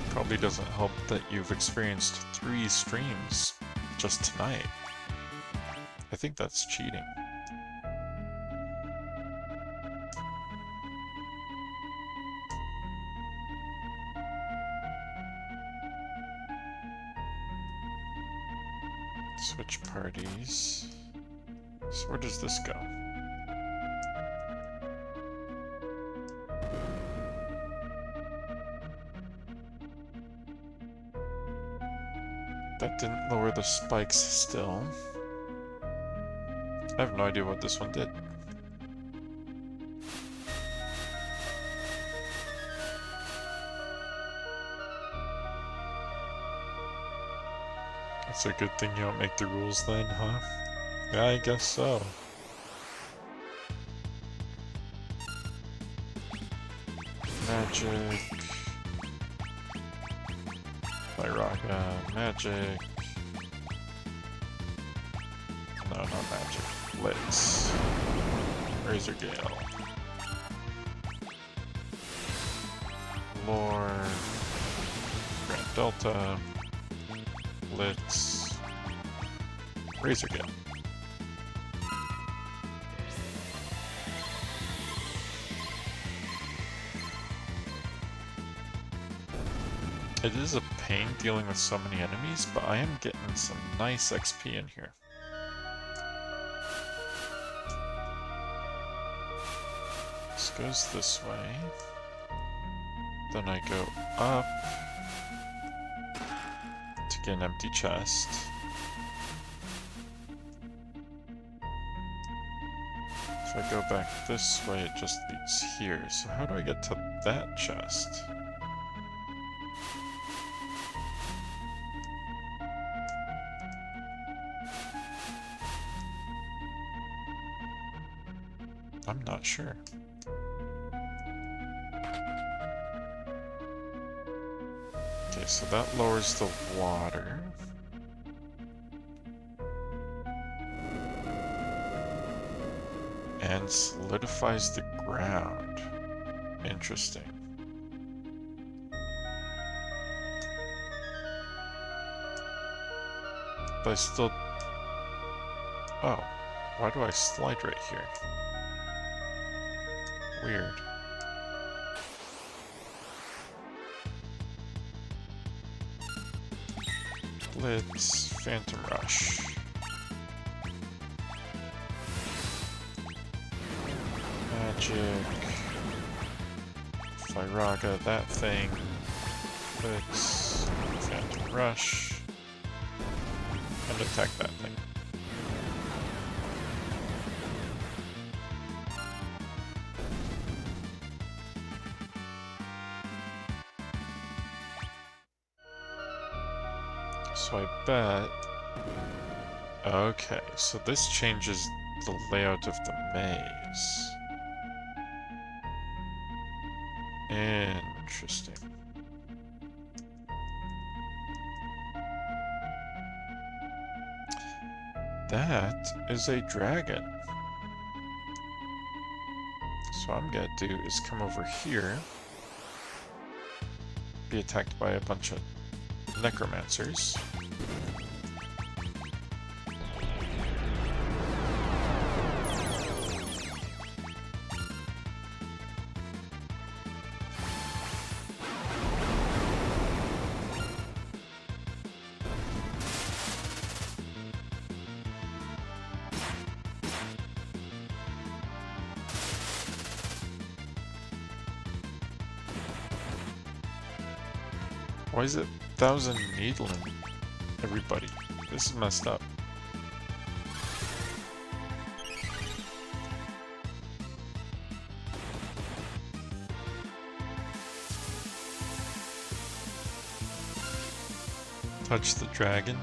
Probably doesn't help that you've experienced 3 streams just tonight. I think that's cheating. Switch parties. So where does this go? That didn't lower the spikes still. I have no idea what this one did. It's a good thing you don't make the rules then, huh? Yeah, I guess so. Magic. Lyraga, magic. No, not magic. Blitz. Razor Gale. Lore. Grand Delta. Blitz. Razor Gale. It is a pain dealing with so many enemies, but I am getting some nice XP in here. This goes this way. Then I go up to get an empty chest. If I go back this way, it just leads here. So how do I get to that chest? I'm not sure. Okay, so that lowers the water. And solidifies the ground. Interesting. But I still... Oh, why do I slide right here? Weird. Blitz, Phantom Rush. Magic. Lyraga, that thing. Blitz, Phantom Rush. And attack that thing. So I bet... Okay, so this changes the layout of the maze. Interesting. That is a dragon. So what I'm gonna do is come over here, be attacked by a bunch of necromancers. Why is it 1,000 needling everybody? This is messed up. Touch the dragon?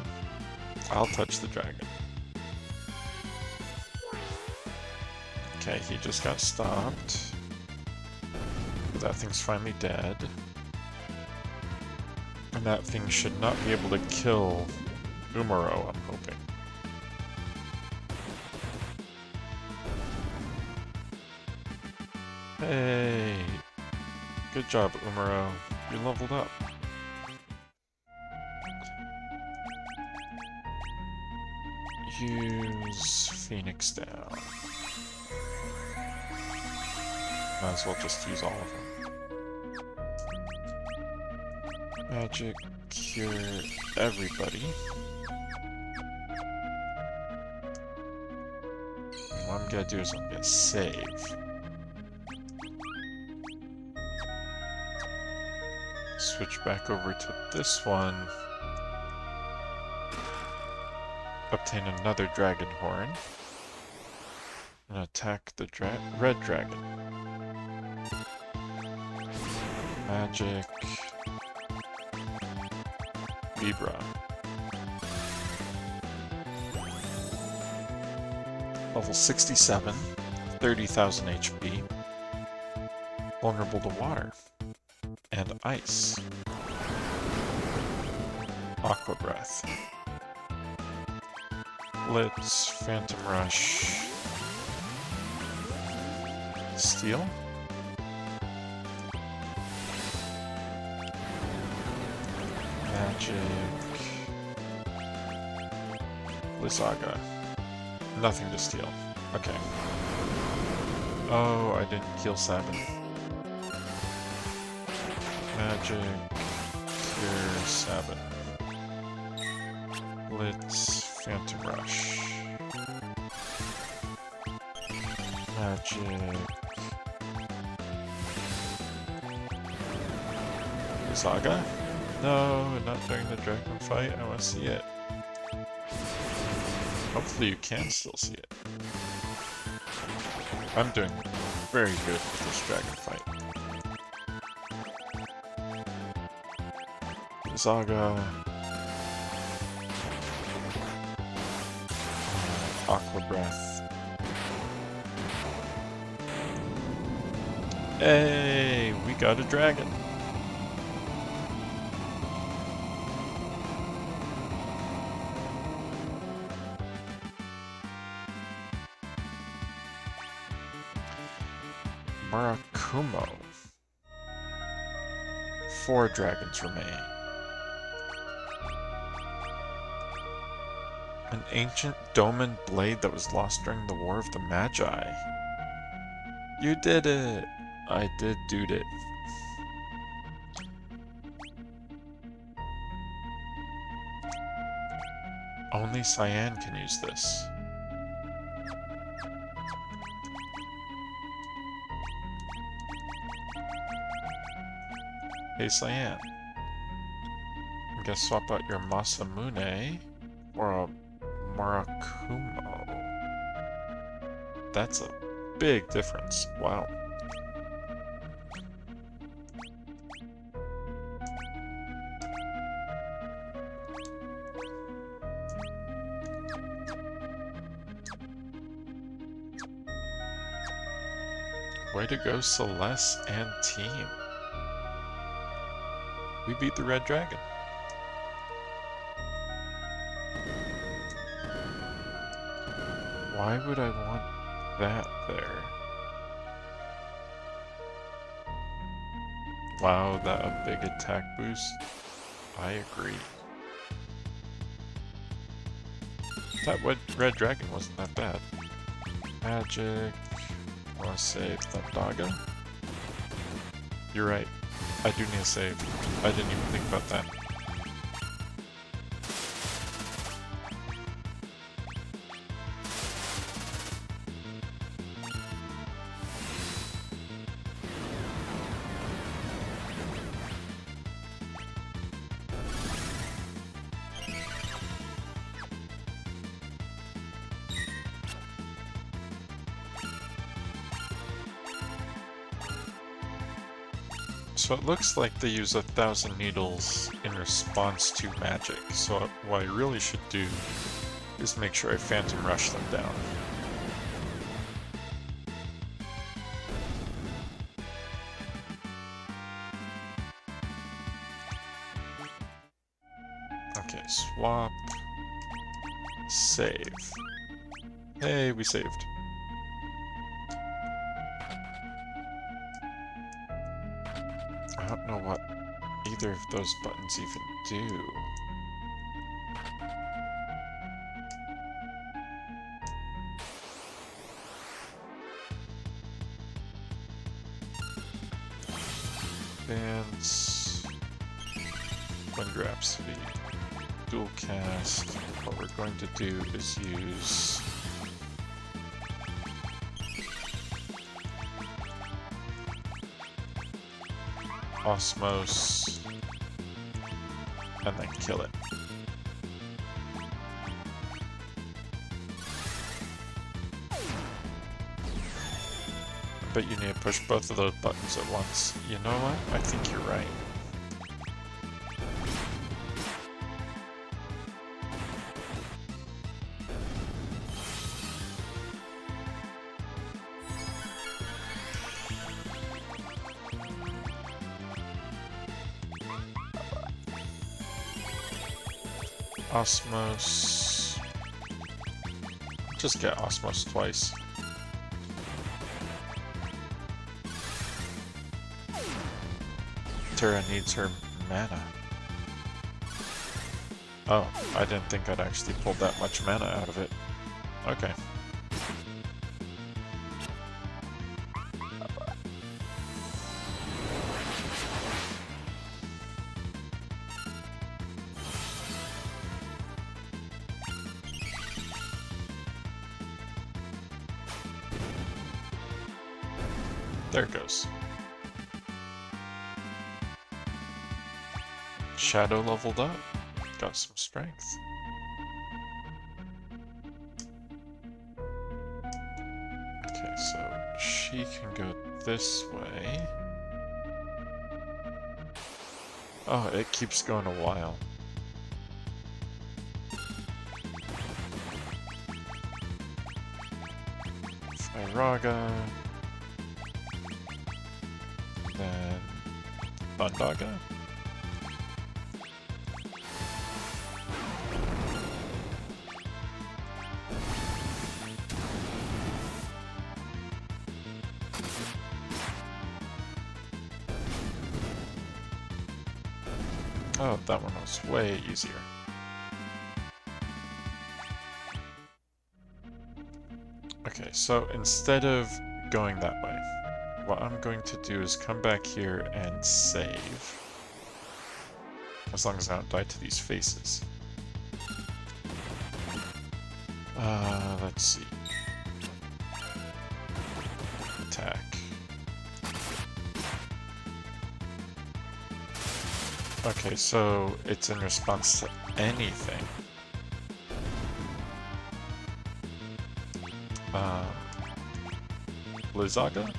I'll touch the dragon. Okay, he just got stopped. That thing's finally dead. And that thing should not be able to kill Umaro, I'm hoping. Hey! Good job, Umaro. You leveled up. Use Phoenix down. Might as well just use all of them. Magic cure everybody. What I'm gonna do is I'm gonna save. Switch back over to this one. Obtain another dragon horn. And attack the red dragon. Magic. Vibra. Level 67. 30,000 HP. Vulnerable to water. And ice. Aqua Breath. Blitz, Phantom Rush. Steel? Magic. Blizzaga. Nothing to steal. Okay. Oh, I didn't kill Sabin. Magic. Cure Sabin. Blitz. Phantom Rush. Magic. Saga? No, not during the dragon fight. I want to see it. Hopefully you can still see it. I'm doing very good with this dragon fight. Saga. Aqua Breath. Hey, we got a dragon. Murakumo. 4 dragons remain. An ancient Doman blade that was lost during the War of the Magi. You did it! I did do it. Only Cyan can use this. Hey Cyan. I'm gonna swap out your Masamune for a Murakumo. That's a big difference. Wow. Way to go, Celeste and team. We beat the red dragon. Why would I want that there? Wow, that a big attack boost? I agree. That red dragon wasn't that bad. Magic. I want to save Thundaga. You're right. I do need a save. I didn't even think about that. So it looks like they use 1,000 needles in response to magic. So what I really should do is make sure I Phantom Rush them down. Okay, swap. Save. Hey, we saved. I don't know what either of those buttons even do. Bands. Wind Rhapsody. Dual cast. What we're going to do is use Osmos and then kill it. But you need to push both of those buttons at once. You know what? I think you're right. Osmos. Just get Osmos twice. Terra needs her mana. Oh, I didn't think I'd actually pulled that much mana out of it. Okay. There it goes. Shadow leveled up. Got some strength. Okay, so she can go this way. Oh, it keeps going a while. Firaga. Then Bundaga. Oh, that one was way easier. Okay, so instead of going that way, what I'm going to do is come back here and save. As long as I don't die to these faces. Let's see. Attack. Okay, so it's in response to anything. Blizzaga?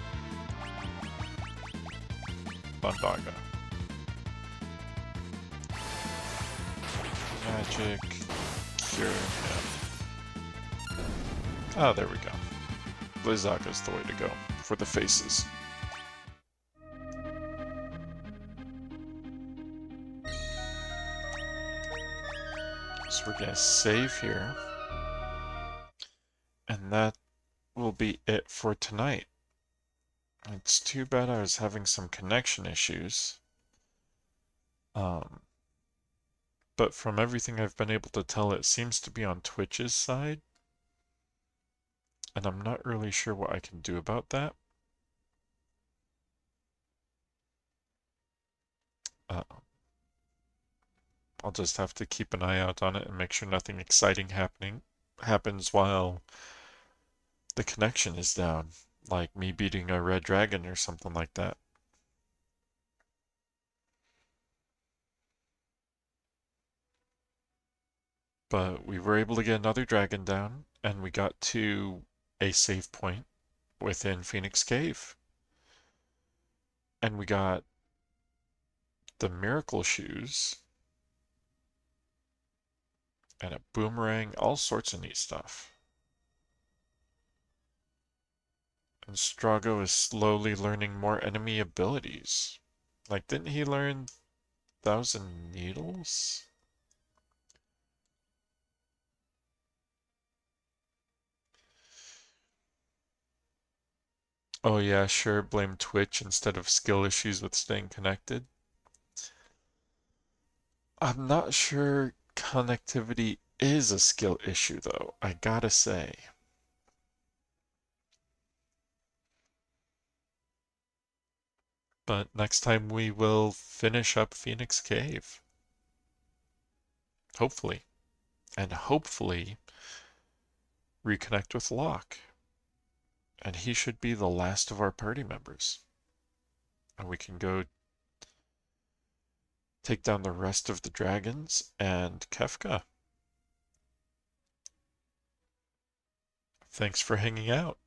Bundaga. Magic. Cure him. Oh, there we go. Blizzaga's the way to go for the faces. So we're gonna save here. And that will be it for tonight. It's too bad I was having some connection issues. But from everything I've been able to tell, it seems to be on Twitch's side. And I'm not really sure what I can do about that. I'll just have to keep an eye out on it and make sure nothing exciting happens while the connection is down. Like me beating a red dragon or something like that. But we were able to get another dragon down, and we got to a save point within Phoenix Cave. And we got the miracle shoes and a boomerang, all sorts of neat stuff. And Strago is slowly learning more enemy abilities. Like, didn't he learn Thousand Needles? Oh yeah, sure, blame Twitch instead of skill issues with staying connected. I'm not sure connectivity is a skill issue though, I gotta say. But next time we will finish up Phoenix Cave. Hopefully. And hopefully reconnect with Locke. And he should be the last of our party members. And we can go take down the rest of the dragons and Kefka. Thanks for hanging out.